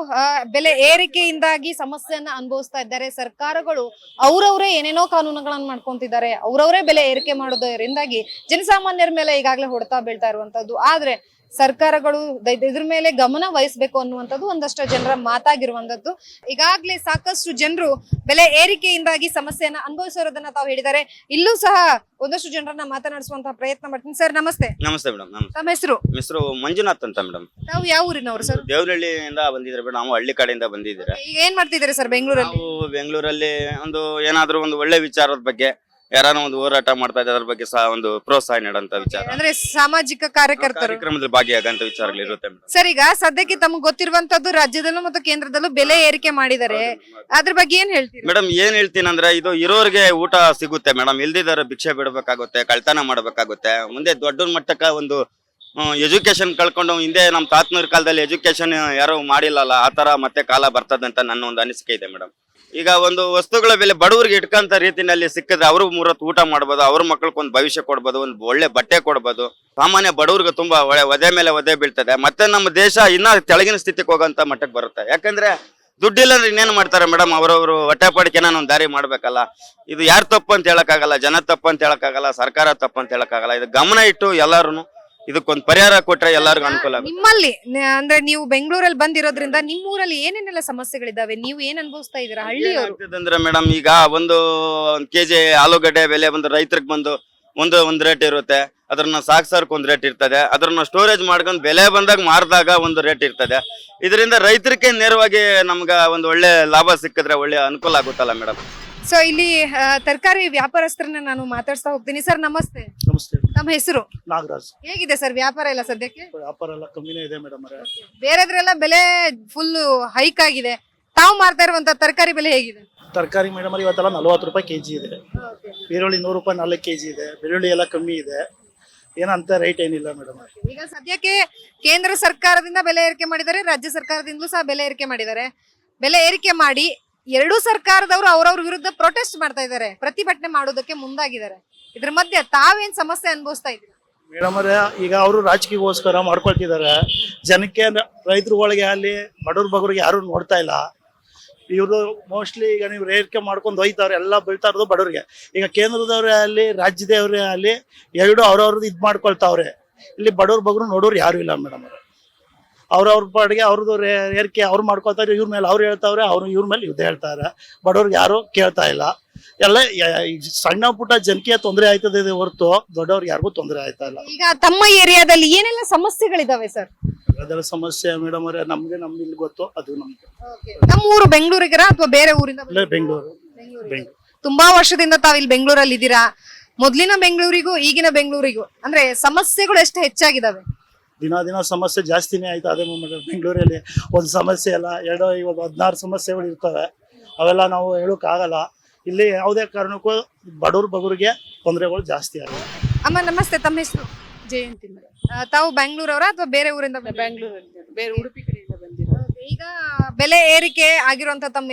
ಬೆಲೆ ಏರಿಕೆಯಿಂದಾಗಿ ಸಮಸ್ಯೆಯನ್ನ ಅನುಭವಿಸ್ತಾ ಇದ್ದಾರೆ. ಸರ್ಕಾರಗಳು ಅವರವರೇ ಏನೇನೋ ಕಾನೂನುಗಳನ್ನು ಮಾಡ್ಕೊಂತಿದ್ದಾರೆ, ಅವರವರೇ ಬೆಲೆ ಏರಿಕೆ ಮಾಡೋದರಿಂದಾಗಿ ಜನಸಾಮಾನ್ಯರ ಮೇಲೆ ಈಗಾಗಲೇ ಹೊಡೆತ ಬೀಳ್ತಾ ಇರುವಂತದ್ದು. ಆದ್ರೆ ಸರ್ಕಾರಗಳು ಇದ್ರ ಮೇಲೆ ಗಮನ ವಹಿಸಬೇಕು ಅನ್ನುವಂಥದ್ದು ಒಂದಷ್ಟು ಜನರ ಮಾತಾಗಿರುವಂತದ್ದು. ಈಗಾಗಲೇ ಸಾಕಷ್ಟು ಜನರು ಬೆಲೆ ಏರಿಕೆಯಿಂದಾಗಿ ಸಮಸ್ಯೆಯನ್ನ ಅನುಭವಿಸಿರೋದನ್ನ ತಾವು ಹೇಳಿದ್ದಾರೆ. ಇಲ್ಲೂ ಸಹ ಒಂದಷ್ಟು ಜನರನ್ನ ಮಾತನಾಡಿಸುವಂತಹ ಪ್ರಯತ್ನ ಮಾಡ್ತೀನಿ. ಸರ್ ನಮಸ್ತೆ. ನಮಸ್ತೆ ಮೇಡಮ್. ತಮ್ಮ ಹೆಸರು? ಹೆಸರು ಮಂಜುನಾಥ್ ಅಂತ ಮೇಡಮ್. ತಾವು ಯಾವ ಊರಿನವರು ಸರ್? ದೇವನಹಳ್ಳಿಯಿಂದ ಬಂದಿದ್ರೆ ಮೇಡಮ್. ನಾವು ಹಳ್ಳಿ ಕಡೆಯಿಂದ ಬಂದಿದ್ದೀರಾ. ಈಗ ಏನ್ ಮಾಡ್ತಿದ್ದಾರೆ ಸರ್ ಬೆಂಗಳೂರಲ್ಲಿ? ನಾವು ಬೆಂಗಳೂರಲ್ಲಿ ಏನಾದ್ರೂ ಒಂದು ಒಳ್ಳೆ ವಿಚಾರದ ಬಗ್ಗೆ ಯಾರು ಒಂದು ಹೋರಾಟ ಮಾಡ್ತಾ ಇದ್ದಾರೆ, ಅದ್ರ ಬಗ್ಗೆ ಸಹ ಒಂದು ಪ್ರೋತ್ಸಾಹ ನೀಡಂತ ವಿಚಾರ, ಅಂದ್ರೆ ಸಾಮಾಜಿಕ ಕಾರ್ಯಕರ್ತರು ಕಾರ್ಯಕ್ರಮದಲ್ಲಿ ಭಾಗಿಯಾಗಂತ ವಿಚಾರಗಳು ಇರುತ್ತೆ ಮೇಡಮ್. ಸರ್, ಈಗ ಸದ್ಯಕ್ಕೆ ತಮಗೆ ಗೊತ್ತಿರುವಂತದ್ದು ರಾಜ್ಯದಲ್ಲೂ ಮತ್ತು ಕೇಂದ್ರದಲ್ಲೂ ಬೆಲೆ ಏರಿಕೆ ಮಾಡಿದ್ದಾರೆ, ಅದ್ರ ಬಗ್ಗೆ ಏನ್ ಹೇಳ್ತೀರಿ? ಮೇಡಮ್ ಏನ್ ಹೇಳ್ತೀನಿ ಅಂದ್ರೆ, ಇದು ಇರೋರಿಗೆ ಊಟ ಸಿಗುತ್ತೆ ಮೇಡಮ್, ಇಲ್ದಿದ್ದಾರೆ ಭಿಕ್ಷೆ ಬಿಡಬೇಕಾಗುತ್ತೆ, ಕಳ್ತನ ಮಾಡಬೇಕಾಗುತ್ತೆ. ಮುಂದೆ ದೊಡ್ಡ ಮಟ್ಟಕ್ಕ ಒಂದು ಎಜುಕೇಶನ್ ಕಳ್ಕೊಂಡು, ಹಿಂದೆ ನಮ್ಮ ತಾತನೂರ್ ಕಾಲದಲ್ಲಿ ಎಜುಕೇಶನ್ ಯಾರು ಮಾಡಿಲ್ಲಲ್ಲ, ಆ ತರ ಮತ್ತೆ ಕಾಲ ಬರ್ತದಂತ ನನ್ನ ಒಂದು ಅನಿಸಿಕೆ ಇದೆ ಮೇಡಮ್. ಈಗ ಒಂದು ವಸ್ತುಗಳ ಬೆಲೆ ಬಡವರಿಗೆ ಇಟ್ಕಂತ ರೀತಿನಲ್ಲಿ ಸಿಕ್ಕಿದ್ರೆ ಅವರು 3 ಹೊತ್ತು ಊಟ ಮಾಡ್ಬೋದು, ಅವ್ರ ಮಕ್ಕಳಿಗೆ ಒಂದು ಭವಿಷ್ಯ ಕೊಡ್ಬೋದು, ಒಂದು ಒಳ್ಳೆ ಬಟ್ಟೆ ಕೊಡ್ಬೋದು. ಸಾಮಾನ್ಯ ಬಡವ್ರಿಗೆ ತುಂಬಾ ಒದೆ ಮೇಲೆ ಒದೆ ಬೀಳ್ತದೆ. ಮತ್ತೆ ನಮ್ಮ ದೇಶ ಇನ್ನ ಕೆಳಗಿನ ಸ್ಥಿತಿಗೆ ಹೋಗೋಂತ ಮಟ್ಟಕ್ಕೆ ಬರುತ್ತೆ. ಯಾಕಂದ್ರೆ ದುಡ್ಡಿಲ್ಲ ಅಂದ್ರೆ ಇನ್ನೇನು ಮಾಡ್ತಾರೆ ಮೇಡಮ್, ಅವರವರು ಹೊಟ್ಟೆಪಾಡಿಗೆ ಏನೋ ಒಂದು ದಾರಿ ಮಾಡ್ಬೇಕಲ್ಲ. ಇದು ಯಾರು ತಪ್ಪು ಅಂತ ಹೇಳಕ್ಕಾಗಲ್ಲ, ಜನ ತಪ್ಪು ಅಂತ ಹೇಳಕ್ಕಾಗಲ್ಲ, ಸರ್ಕಾರ ತಪ್ಪು ಅಂತ ಹೇಳಕ್ಕಾಗಲ್ಲ. ಇದು ಗಮನ ಇಟ್ಟು ಎಲ್ಲಾರು ಇದಕ್ಕೊಂದು ಪರಿಹಾರ ಕೊಟ್ರೆ ಎಲ್ಲರಿಗೂ ಅನುಕೂಲ ಆಗುತ್ತೆ. ನಿಮ್ಮಲ್ಲಿ ಅಂದ್ರೆ ನೀವು ಬೆಂಗಳೂರಲ್ಲಿ ಬಂದಿರೋದ್ರಿಂದ ನಿಮ್ಮ ಊರಲ್ಲಿ ಏನೇನೆಲ್ಲ ಸಮಸ್ಯೆಗಳಿದಾವೆ, ನೀವು ಏನ್ ಅನುಭವಿಸ್ತಾ ಇದೀರಾ ಹಳ್ಳಿಯವರು? ಅಂದ್ರೆ ಮೇಡಮ್, ಈಗ ಒಂದು ಕೆಜಿ ಆಲೂಗಡ್ಡೆ ಬೆಲೆ ಬಂದು ರೈತರಿಗೆ ಬಂದು ಒಂದು ರೇಟ್ ಇರುತ್ತೆ, ಅದನ್ನ ಸಾಕ್ಸರ್ಕ್ ಒಂದು ರೇಟ್ ಇರ್ತದೆ, ಅದನ್ನ ಸ್ಟೋರೇಜ್ ಮಾಡ್ಕೊಂಡು ಬೆಲೆ ಬಂದಾಗ ಮಾರಿದಾಗ ಒಂದು ರೇಟ್ ಇರ್ತದೆ. ಇದರಿಂದ ರೈತರಿಗೆ ನೇರವಾಗಿ ನಮ್ಗ ಒಂದು ಒಳ್ಳೆ ಲಾಭ ಸಿಕ್ಕಿದ್ರೆ ಒಳ್ಳೆ ಅನುಕೂಲ ಆಗುತ್ತಲ್ಲ ಮೇಡಮ್. ಸೊ ಇಲ್ಲಿ ತರಕಾರಿ ವ್ಯಾಪಾರಸ್ಥರನ್ನ ನಾನು ಮಾತಾಡ್ಸ್ತಾ ಹೋಗ್ತೀನಿ. ಸರ್ ನಮಸ್ತೆ. ನಮಸ್ತೆ. ತಮ್ಮ ಹೆಸರು? ನಾಗರಾಜ್. ಹೇಗಿದೆ ಸರ್ ವ್ಯಾಪಾರ ಎಲ್ಲ ಸದ್ಯಕ್ಕೆ? ವ್ಯಾಪಾರ ಎಲ್ಲ ಕಮ್ಮಿನೇ ಇದೆ ಮೇಡಮ್. ಬೇರೆದ್ರೆಲ್ಲ ಬೆಲೆ ಫುಲ್ ಹೈಕ್ ಆಗಿದೆ, ತಾವು ಮಾರ್ತಾ ಇರುವಂತ ತರಕಾರಿ ಬೆಲೆ ಹೇಗಿದೆ? ತರಕಾರಿ ಮೇಡಮ್ ಇವತ್ತೆಲ್ಲ 40 ರೂಪಾಯಿ ಕೆಜಿ ಇದೆ. ಈರುಳ್ಳಿ 100 ರೂಪಾಯಿ 4 ಕೆಜಿ ಇದೆ. ಬೆಳ್ಳುಳ್ಳಿ ಎಲ್ಲ ಕಮ್ಮಿ ಇದೆ, ಏನಂತ ರೇಟ್ ಏನಿಲ್ಲ ಮೇಡಮ್. ಈಗ ಸದ್ಯಕ್ಕೆ ಕೇಂದ್ರ ಸರ್ಕಾರದಿಂದ ಬೆಲೆ ಏರಿಕೆ ಮಾಡಿದ್ದಾರೆ, ರಾಜ್ಯ ಸರ್ಕಾರದಿಂದಲೂ ಸಹ ಬೆಲೆ ಏರಿಕೆ ಮಾಡಿದ್ದಾರೆ. ಬೆಲೆ ಏರಿಕೆ ಮಾಡಿ ಎರಡೂ ಸರ್ಕಾರದವರು ಅವ್ರವ್ರ ವಿರುದ್ಧ ಪ್ರೊಟೆಸ್ಟ್ ಮಾಡ್ತಾ ಇದ್ದಾರೆ, ಪ್ರತಿಭಟನೆ ಮಾಡೋದಕ್ಕೆ ಮುಂದಾಗಿದ್ದಾರೆ. ಇದ್ರ ಮಧ್ಯೆ ತಾವೇನ್ ಸಮಸ್ಯೆ ಅನುಭವಿಸ್ತಾ ಇದ್ದೀರಾ? ಮೇಡಮ್ ಈಗ ಅವರು ರಾಜಕೀಯಗೋಸ್ಕರ ಮಾಡ್ಕೊಳ್ತಿದ್ದಾರೆ. ಜನಕ್ಕೆ ರೈತರುಗಳಿಗೆ ಅಲ್ಲಿ ಬಡವ್ರಿಗೆ ಯಾರು ನೋಡ್ತಾ ಇಲ್ಲ. ಇವರು ಮೋಸ್ಟ್ಲಿ ಈಗ ನೀವು ಏರಿಕೆ ಮಾಡ್ಕೊಂಡು ಹೋಯ್ತವ್ರೆ, ಎಲ್ಲ ಬೀಳ್ತಾ ಇರೋದು ಬಡವ್ರಿಗೆ. ಈಗ ಕೇಂದ್ರದವ್ರೆ ಅಲ್ಲಿ ರಾಜ್ಯದವ್ರೆ ಅಲ್ಲಿ ಎರಡು ಅವ್ರವ್ರದ್ದು ಇದು ಮಾಡ್ಕೊಳ್ತಾವ್ರೆ. ಇಲ್ಲಿ ಬಡವ್ರು ನೋಡೋರು ಯಾರು ಇಲ್ಲ ಮೇಡಮ್. ಅವ್ರವ್ರ ಪಾಡಿಗೆ ಅವ್ರದ್ದು ಏರಿಕೆ ಅವ್ರು ಮಾಡ್ಕೊಳ್ತಾರೆ, ಇವ್ರ ಮೇಲೆ ಅವ್ರು ಹೇಳ್ತಾವ್ರೆ, ಅವ್ರು ಇವ್ರ ಮೇಲೆ ಯುದ್ಧ ಹೇಳ್ತಾರೆ. ಬಡವ್ರಿಗೆ ಯಾರು ಕೇಳ್ತಾ ಇಲ್ಲ. ಎಲ್ಲ ಸಣ್ಣ ಪುಟ್ಟ ಜನಕ್ಕೆ ತೊಂದರೆ ಆಯ್ತದೆ ಹೊರತು ದೊಡ್ಡವ್ರಿಗೆ ಯಾರಿಗೂ ತೊಂದರೆ ಆಯ್ತಾ ಇಲ್ಲ. ಈಗ ತಮ್ಮ ಏರಿಯಾದಲ್ಲಿ ಏನೆಲ್ಲ ಸಮಸ್ಯೆಗಳಿದಾವೆ ಸರ್? ಅದರ ಸಮಸ್ಯೆ ಮೇಡಮ್ ಅವರೇ, ನಮ್ಗೆ ಇಲ್ಲಿ ಗೊತ್ತು, ಅದು ನಮ್ಗೆ. ನಮ್ಮ ಊರು ಬೆಂಗಳೂರಿಗರ ಅಥವಾ ಬೇರೆ ಊರಿಂದ? ಬೆಂಗಳೂರು. ತುಂಬಾ ವರ್ಷದಿಂದ ತಾವ್ ಇಲ್ಲಿ ಬೆಂಗಳೂರಲ್ಲಿ ಇದ್ದೀರಾ. ಮೊದ್ಲಿನ ಬೆಂಗಳೂರಿಗೂ ಈಗಿನ ಬೆಂಗಳೂರಿಗೂ ಅಂದ್ರೆ ಸಮಸ್ಯೆಗಳು ಎಷ್ಟು ಹೆಚ್ಚಾಗಿದಾವೆ? ದಿನ ಸಮಸ್ಯೆ ಜಾಸ್ತಿನೇ ಆಯ್ತು. ಅದೇ ಬೆಂಗಳೂರಲ್ಲಿ ಒಂದು ಸಮಸ್ಯೆ ಅಲ್ಲ, ಇವಾಗ 16 ಸಮಸ್ಯೆಗಳು ಇರ್ತವೆ. ಅವೆಲ್ಲ ನಾವು ಹೇಳೋಕ್ಕಾಗಲ್ಲ. ಇಲ್ಲಿ ಯಾವುದೇ ಕಾರಣಕ್ಕೂ ಬಡವ್ರಿಗೆ ತೊಂದರೆಗಳು ಜಾಸ್ತಿ ಆಗಿದೆ. ಅಮ್ಮ ನಮಸ್ತೆ, ತಮ್ಮ ಹೆಸರು? ಜಯಂತಿ ಮೇಡಮ್. ತಾವು ಬೆಂಗಳೂರವರ ಅಥವಾ ಬೇರೆ ಊರಿಂದ? ಬೆಂಗಳೂರಲ್ಲಿ, ಬೇರೆ ಉಡುಪಿ ಕಡೆಯಿಂದ ಬಂದಿರೋ. ಈಗ ಬೆಲೆ ಏರಿಕೆ ಆಗಿರುವಂತ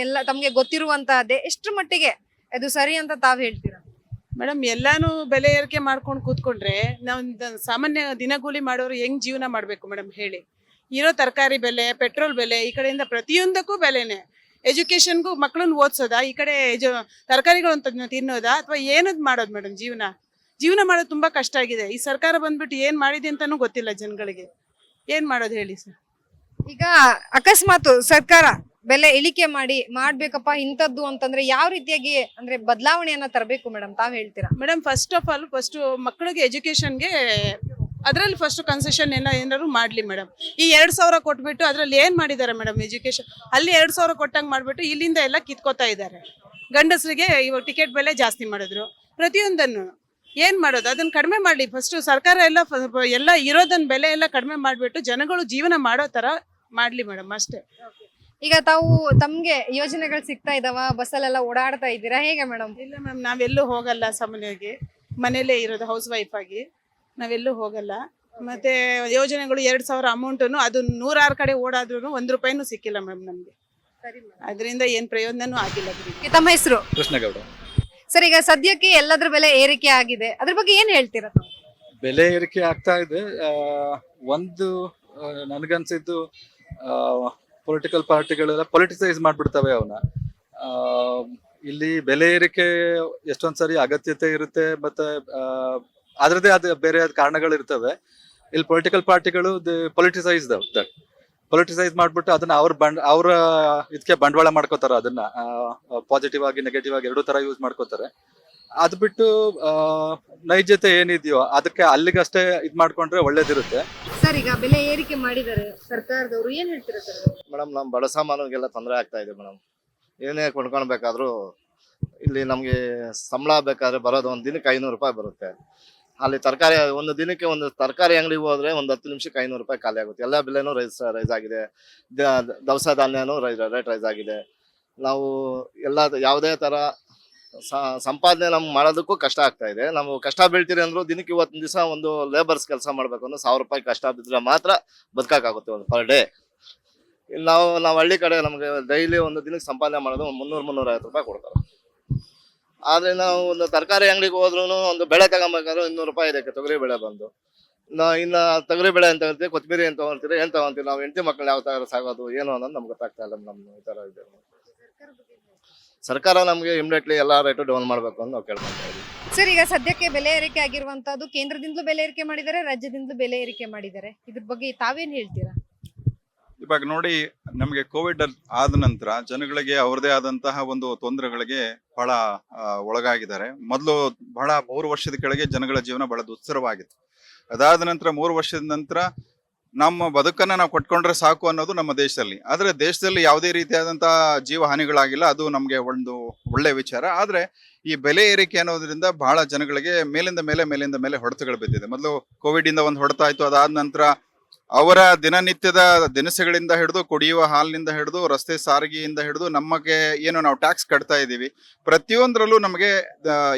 ತಮ್ಗೆ ಗೊತ್ತಿರುವಂತಹದ್ದೇ, ಎಷ್ಟು ಮಟ್ಟಿಗೆ ಅದು ಸರಿ ಅಂತ ತಾವ್ ಹೇಳ್ತೀರಾ? ಮೇಡಮ್ ಎಲ್ಲಾನು ಬೆಲೆ ಏರಿಕೆ ಮಾಡ್ಕೊಂಡು ಕೂತ್ಕೊಂಡ್ರೆ ನಾವು ಸಾಮಾನ್ಯ ದಿನಗೂಲಿ ಮಾಡೋರು ಹೆಂಗ್ ಜೀವನ ಮಾಡ್ಬೇಕು ಮೇಡಮ್ ಹೇಳಿ? ಇರೋ ತರಕಾರಿ ಬೆಲೆ, ಪೆಟ್ರೋಲ್ ಬೆಲೆ, ಈ ಕಡೆಯಿಂದ ಪ್ರತಿಯೊಂದಕ್ಕೂ ಬೆಲೆನೆ. ಎಜುಕೇಶನ್ಗೂ ಮಕ್ಕಳನ್ನ ಓದಿಸೋದಾ, ಈ ಕಡೆ ತರಕಾರಿಗಳು ಅಂತ ತಿನ್ನೋದಾ, ಅಥವಾ ಏನದ್ ಮಾಡೋದು ಮೇಡಮ್? ಜೀವನ ಮಾಡೋದು ತುಂಬಾ ಕಷ್ಟ ಆಗಿದೆ. ಈ ಸರ್ಕಾರ ಬಂದ್ಬಿಟ್ಟು ಏನ್ ಮಾಡಿದೆ ಅಂತಾನೂ ಗೊತ್ತಿಲ್ಲ ಜನಗಳಿಗೆ. ಏನ್ ಮಾಡೋದು ಹೇಳಿ ಸರ್? ಈಗ ಅಕಸ್ಮಾತ್ ಸರ್ಕಾರ ಬೆಲೆ ಇಳಿಕೆ ಮಾಡ್ಬೇಕಪ್ಪ ಇಂಥದ್ದು ಅಂತಂದ್ರೆ ಯಾವ ರೀತಿಯಾಗಿ ಅಂದ್ರೆ ಬದಲಾವಣೆಯನ್ನ ತರಬೇಕು ಮೇಡಮ್, ತಾವ್ ಹೇಳ್ತೀರಾ? ಮೇಡಮ್, ಫಸ್ಟ್ ಮಕ್ಕಳಿಗೆ ಎಜುಕೇಶನ್ಗೆ ಅದ್ರಲ್ಲಿ ಫಸ್ಟ್ ಕನ್ಸೆಷನ್ ಏನಾದ್ರು ಮಾಡ್ಲಿ ಮೇಡಮ್. ಈ 2,000 ಕೊಟ್ಬಿಟ್ಟು ಅದ್ರಲ್ಲಿ ಏನ್ ಮಾಡಿದ್ದಾರೆ ಮೇಡಮ್? ಎಜುಕೇಶನ್ ಅಲ್ಲಿ 2,000 ಕೊಟ್ಟಂಗ್ ಮಾಡ್ಬಿಟ್ಟು ಇಲ್ಲಿಂದ ಎಲ್ಲ ಕಿತ್ಕೋತಾ ಇದ್ದಾರೆ. ಗಂಡಸರಿಗೆ ಇವಾಗ ಟಿಕೆಟ್ ಬೆಲೆ ಜಾಸ್ತಿ ಮಾಡಿದ್ರು. ಪ್ರತಿಯೊಂದನ್ನು ಏನ್ ಮಾಡೋದು? ಅದನ್ನ ಕಡಿಮೆ ಮಾಡ್ಲಿ ಫಸ್ಟ್ ಸರ್ಕಾರ. ಎಲ್ಲ ಇರೋದನ್ನ ಬೆಲೆ ಎಲ್ಲ ಕಡಿಮೆ ಮಾಡ್ಬಿಟ್ಟು ಜನಗಳು ಜೀವನ ಮಾಡೋ ತರ ಮಾಡ್ಲಿ ಮೇಡಮ್, ಅಷ್ಟೇ. ಈಗ ತಾವು ತಮ್ಗೆ ಯೋಜನೆಗಳು ಸಿಗ್ತಾ ಇದಾವ? ಬಸ್ಸಲ್ಲೆಲ್ಲ ಓಡಾಡ್ತಾ ಇದ್ದೀರಾ ಹೇಗೆ ಮೇಡಮ್? ಇಲ್ಲ ಮ್ಯಾಮ್, ನಾವೆಲ್ಲೂ ಹೋಗಲ್ಲ. ಸಾಮಾನ್ಯವಾಗಿ ಮನೇಲೇ ಇರೋದು, ಹೌಸ್ ವೈಫ್ ಆಗಿ ನಾವೆಲ್ಲೂ ಹೋಗಲ್ಲ. ಮತ್ತೆ ಯೋಜನೆಗಳು 2,000 ಅಮೌಂಟನ್ನು ಅದು 106 ಕಡೆ ಓಡಾದ್ರೂ 1 ರೂಪಾಯಿನೂ ಸಿಕ್ಕಿಲ್ಲ ಮ್ಯಾಮ್ ನಮ್ಗೆ. ಅದರಿಂದ ಏನ್ ಪ್ರಯೋಜನನೂ ಆಗಿಲ್ಲ. ತಮ್ಮ ಹೆಸರು? ಕೃಷ್ಣಗೌಡ. ಸರ್, ಈಗ ಸದ್ಯಕ್ಕೆ ಎಲ್ಲದ್ರ ಬೆಲೆ ಏರಿಕೆ ಆಗಿದೆ, ಅದ್ರ ಬಗ್ಗೆ ಏನ್ ಹೇಳ್ತೀರಾ ತಾವು? ಬೆಲೆ ಏರಿಕೆ ಆಗ್ತಾ ಇದೆ. ಒಂದು ನನಗನ್ಸಿದ್ದು ಪೊಲಿಟಿಕಲ್ ಪಾರ್ಟಿಗಳೆಲ್ಲ ಪೊಲಿಟಿಸೈಸ್ ಮಾಡ್ಬಿಡ್ತವೆ ಅವನ್ನ. ಇಲ್ಲಿ ಬೆಲೆ ಏರಿಕೆ ಎಷ್ಟೊಂದ್ಸರಿ ಅಗತ್ಯತೆ ಇರುತ್ತೆ, ಮತ್ತೆ ಅದ್ರದ್ದೇ ಆದ ಬೇರೆ ಕಾರಣಗಳು ಇರ್ತವೆ. ಇಲ್ಲಿ ಪೊಲಿಟಿಕಲ್ ಪಾರ್ಟಿಗಳು ಪೊಲಿಟಿಸೈಸ್ ಪೊಲಿಟಿಸೈಸ್ ಮಾಡ್ಬಿಟ್ಟು ಅದನ್ನ ಅವ್ರ ಇದಕ್ಕೆ ಬಂಡವಾಳ ಮಾಡ್ಕೋತಾರ. ಅದನ್ನ ಪಾಸಿಟಿವ್ ಆಗಿ ನೆಗೆಟಿವ್ ಆಗಿ ಎರಡೂ ತರ ಯೂಸ್ ಮಾಡ್ಕೋತಾರೆ. ಅದ್ ಬಿಟ್ಟು ನೈಜತೆ ಏನಿದೆಯೋ ಅದಕ್ಕೆ ಅಲ್ಲಿಗಷ್ಟೇ ಇದ್ ಮಾಡ್ಕೊಂಡ್ರೆ ಒಳ್ಳೇದಿರುತ್ತೆ. ಸರ್, ಈಗ ಬೆಲೆ ಏರಿಕೆ ಮಾಡಿದ್ದಾರೆ ಸರ್ಕಾರದವರು, ಏನ್ ಹೇಳ್ತೀರಾ ಸರ್? ಮೇಡಮ್, ನಮ್ಮ ಬಡ ಸಾಮಾನುಗೆಲ್ಲ ತೊಂದರೆ ಆಗ್ತಾ ಇದೆ ಮೇಡಮ್. ಏನೇ ಕೊಂಡ್ಕೊಳ್ಬೇಕಾದ್ರೂ ಇಲ್ಲಿ ನಮಗೆ ಸಂಬಳ ಬೇಕಾದ್ರೆ ಬರೋದು ಒಂದು ದಿನಕ್ಕೆ 500 ರೂಪಾಯಿ ಬರುತ್ತೆ. ಅಲ್ಲಿ ತರಕಾರಿ ಒಂದು ದಿನಕ್ಕೆ ಒಂದು ತರಕಾರಿ ಅಂಗಡಿಗೆ ಹೋದ್ರೆ ಒಂದು 10 ನಿಮಿಷಕ್ಕೆ 500 ರೂಪಾಯಿ ಖಾಲಿ ಆಗುತ್ತೆ. ಎಲ್ಲ ಬೆಲೆನೂ ರೈಸ್ ಆಗಿದೆ. ದವಸ ಧಾನ್ಯನೂ ರೇಟ್ ರೈಸ್ ಆಗಿದೆ. ನಾವು ಎಲ್ಲ ಯಾವುದೇ ತರ ಸಂಪಾದನೆ ನಮ್ಗೆ ಮಾಡೋದಕ್ಕೂ ಕಷ್ಟ ಆಗ್ತಾ ಇದೆ. ನಾವು ಕಷ್ಟ ಬೀಳ್ತೀರಿ ಅಂದ್ರು ದಿನಕ್ಕೆ 20 ದಿವಸ ಒಂದು ಲೇಬರ್ಸ್ ಕೆಲಸ ಮಾಡ್ಬೇಕು ಅಂದ್ರೆ 1,000 ರೂಪಾಯಿ ಕಷ್ಟ ಬಿದ್ದರೆ ಮಾತ್ರ ಬದುಕಾಗುತ್ತೆ ಒಂದು ಪರ್ ಡೇ. ಇಲ್ಲಿ ನಾವು ಹಳ್ಳಿ ಕಡೆ ನಮಗೆ ಡೈಲಿ ಒಂದು ದಿನಕ್ಕೆ ಸಂಪಾದನೆ ಮಾಡೋದು 300-350 ರೂಪಾಯಿ ಕೊಡ್ತಾರೆ. ಆದ್ರೆ ನಾವು ಒಂದು ತರಕಾರಿ ಅಂಗಡಿಗೆ ಹೋದ್ರೂ ಒಂದು ಬೆಳೆ ತಗೊಂಬೇಕಾದ್ರೆ 200 ರೂಪಾಯಿ ಇದಕ್ಕೆ ತೊಗರಿ ಬೆಳೆ ಬಂದು. ಇನ್ನ ತೊಗರಿ ಬೆಳೆ ಅಂತ ಹೇಳ್ತೀವಿ, ಕೊತ್ತಂಬರಿ ಅಂತ ತಗೊಂತೀರಿ, ಏನ್ ತಗೊಂತೀವಿ? ನಾವು ಹೆಂಡತಿ ಮಕ್ಕಳು ಯಾವ ತರ ಸಾಗೋದು ಏನು ಅನ್ನೋದು ನಮ್ಗೆ ಗೊತ್ತಾಗ್ತಾ ಇಲ್ಲ. ನಮ್ಮ ಈ ತರ ಇದೆ. ಸರ್ಕಾರ ನಮ್ಗೆ ಇಮಿಡಿಯೇಟ್ಲಿ ಎಲ್ಲಾ ರೇಟು ಡೌನ್ ಮಾಡ್ಬೇಕು ಅಂತ ನಾವು ಕೇಳ್ಕೊಂತಾ ಇದ್ದೀವಿ. ಸರ್, ಈಗ ಸದ್ಯಕ್ಕೆ ಬೆಲೆ ಏರಿಕೆ ಆಗಿರುವಂತದ್ದು ಕೇಂದ್ರದಿಂದಲೂ ಬೆಲೆ ಏರಿಕೆ ಮಾಡಿದ್ದಾರೆ, ರಾಜ್ಯದಿಂದಲೂ ಬೆಲೆ ಏರಿಕೆ ಮಾಡಿದ್ದಾರೆ. ಇದ್ರ ಬಗ್ಗೆ ತಾವೇನ್ ಹೇಳ್ತೀರಾ? ಇವಾಗ ನೋಡಿ, ನಮಗೆ ಕೋವಿಡ್ ಆದ ನಂತರ ಜನಗಳಿಗೆ ಅವ್ರದೇ ಆದಂತಹ ಒಂದು ತೊಂದರೆಗಳಿಗೆ ಬಹಳ ಒಳಗಾಗಿದ್ದಾರೆ. ಮೊದಲು ಬಹಳ 3 ವರ್ಷದ ಕೆಳಗೆ ಜನಗಳ ಜೀವನ ಬಹಳ ದುಸ್ತರವಾಗಿತ್ತು. ಅದಾದ ನಂತರ 3 ವರ್ಷದ ನಂತರ ನಮ್ಮ ಬದುಕನ್ನ ನಾವು ಕೊಟ್ಕೊಂಡ್ರೆ ಸಾಕು ಅನ್ನೋದು ನಮ್ಮ ದೇಶದಲ್ಲಿ. ಆದ್ರೆ ದೇಶದಲ್ಲಿ ಯಾವುದೇ ರೀತಿಯಾದಂತಹ ಜೀವ ಹಾನಿಗಳಾಗಿಲ್ಲ. ಅದು ನಮ್ಗೆ ಒಂದು ಒಳ್ಳೆ ವಿಚಾರ. ಆದ್ರೆ ಈ ಬೆಲೆ ಏರಿಕೆ ಅನ್ನೋದ್ರಿಂದ ಬಹಳ ಜನಗಳಿಗೆ ಮೇಲಿಂದ ಮೇಲೆ ಹೊಡೆತಗಳು ಬಿದ್ದಿದೆ. ಮೊದಲು ಕೋವಿಡ್ ಇಂದ ಒಂದು ಹೊಡೆತ ಆಯ್ತು. ಅದಾದ ನಂತರ ಅವರ ದಿನನಿತ್ಯದ ದಿನಸುಗಳಿಂದ ಹಿಡಿದು, ಕುಡಿಯುವ ಹಾಲಿನಿಂದ ಹಿಡಿದು, ರಸ್ತೆ ಸಾರಿಗೆಯಿಂದ ಹಿಡಿದು, ನಮಗೆ ಏನು ನಾವು ಟ್ಯಾಕ್ಸ್ ಕಟ್ತಾ ಇದ್ದೀವಿ, ಪ್ರತಿಯೊಂದರಲ್ಲೂ ನಮಗೆ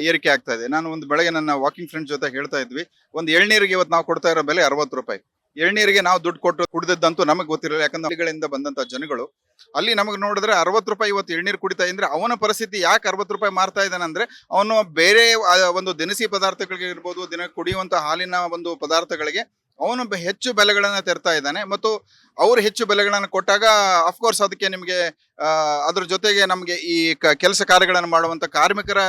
ಏರಿಕೆ ಆಗ್ತಾ ಇದೆ. ನಾನು ಒಂದು ಬೆಳಗ್ಗೆ ನನ್ನ ವಾಕಿಂಗ್ ಫ್ರೆಂಡ್ ಜೊತೆ ಹೇಳ್ತಾ ಇದ್ವಿ, ಒಂದು ಎಳ್ನೀರಿಗೆ ಇವತ್ತು ನಾವು ಕೊಡ್ತಾ ಇರೋ ಬೆಲೆ 60 ರೂಪಾಯಿ. ಎಳ್ನೀರಿಗೆ ನಾವು ದುಡ್ಡು ಕೊಟ್ಟು ಕುಡಿದದ್ದಂತೂ ನಮಗೆ ಗೊತ್ತಿರಲಿಲ್ಲ. ಯಾಕಂದ್ರೆ ಹಳ್ಳಿಗಳಿಂದ ಬಂದಂತ ಜನಗಳು ಅಲ್ಲಿ ನಮಗೆ ನೋಡಿದ್ರೆ 60 ರೂಪಾಯಿ ಇವತ್ತು ಎಳ್ನೀರು ಕುಡಿತಾ ಇದ್ರೆ ಅವನ ಪರಿಸ್ಥಿತಿ ಯಾಕೆ 60 ರೂಪಾಯಿ ಮಾರ್ತಾ ಇದ್ದಾನಂದ್ರೆ, ಅವನು ಬೇರೆ ಒಂದು ದಿನಸಿ ಪದಾರ್ಥಗಳಿಗೆ ಇರ್ಬೋದು, ದಿನ ಕುಡಿಯುವಂತ ಹಾಲಿನ ಒಂದು ಪದಾರ್ಥಗಳಿಗೆ ಅವನು ಹೆಚ್ಚು ಬೆಲೆಗಳನ್ನ ತೆರ್ತಾ ಇದ್ದಾನೆ. ಮತ್ತು ಅವ್ರು ಹೆಚ್ಚು ಬೆಲೆಗಳನ್ನ ಕೊಟ್ಟಾಗ ಅಫ್ಕೋರ್ಸ್ ಅದಕ್ಕೆ ನಿಮಗೆ ಅದ್ರ ಜೊತೆಗೆ ನಮಗೆ ಈ ಕೆಲಸ ಕಾರ್ಯಗಳನ್ನು ಮಾಡುವಂತ ಕಾರ್ಮಿಕರ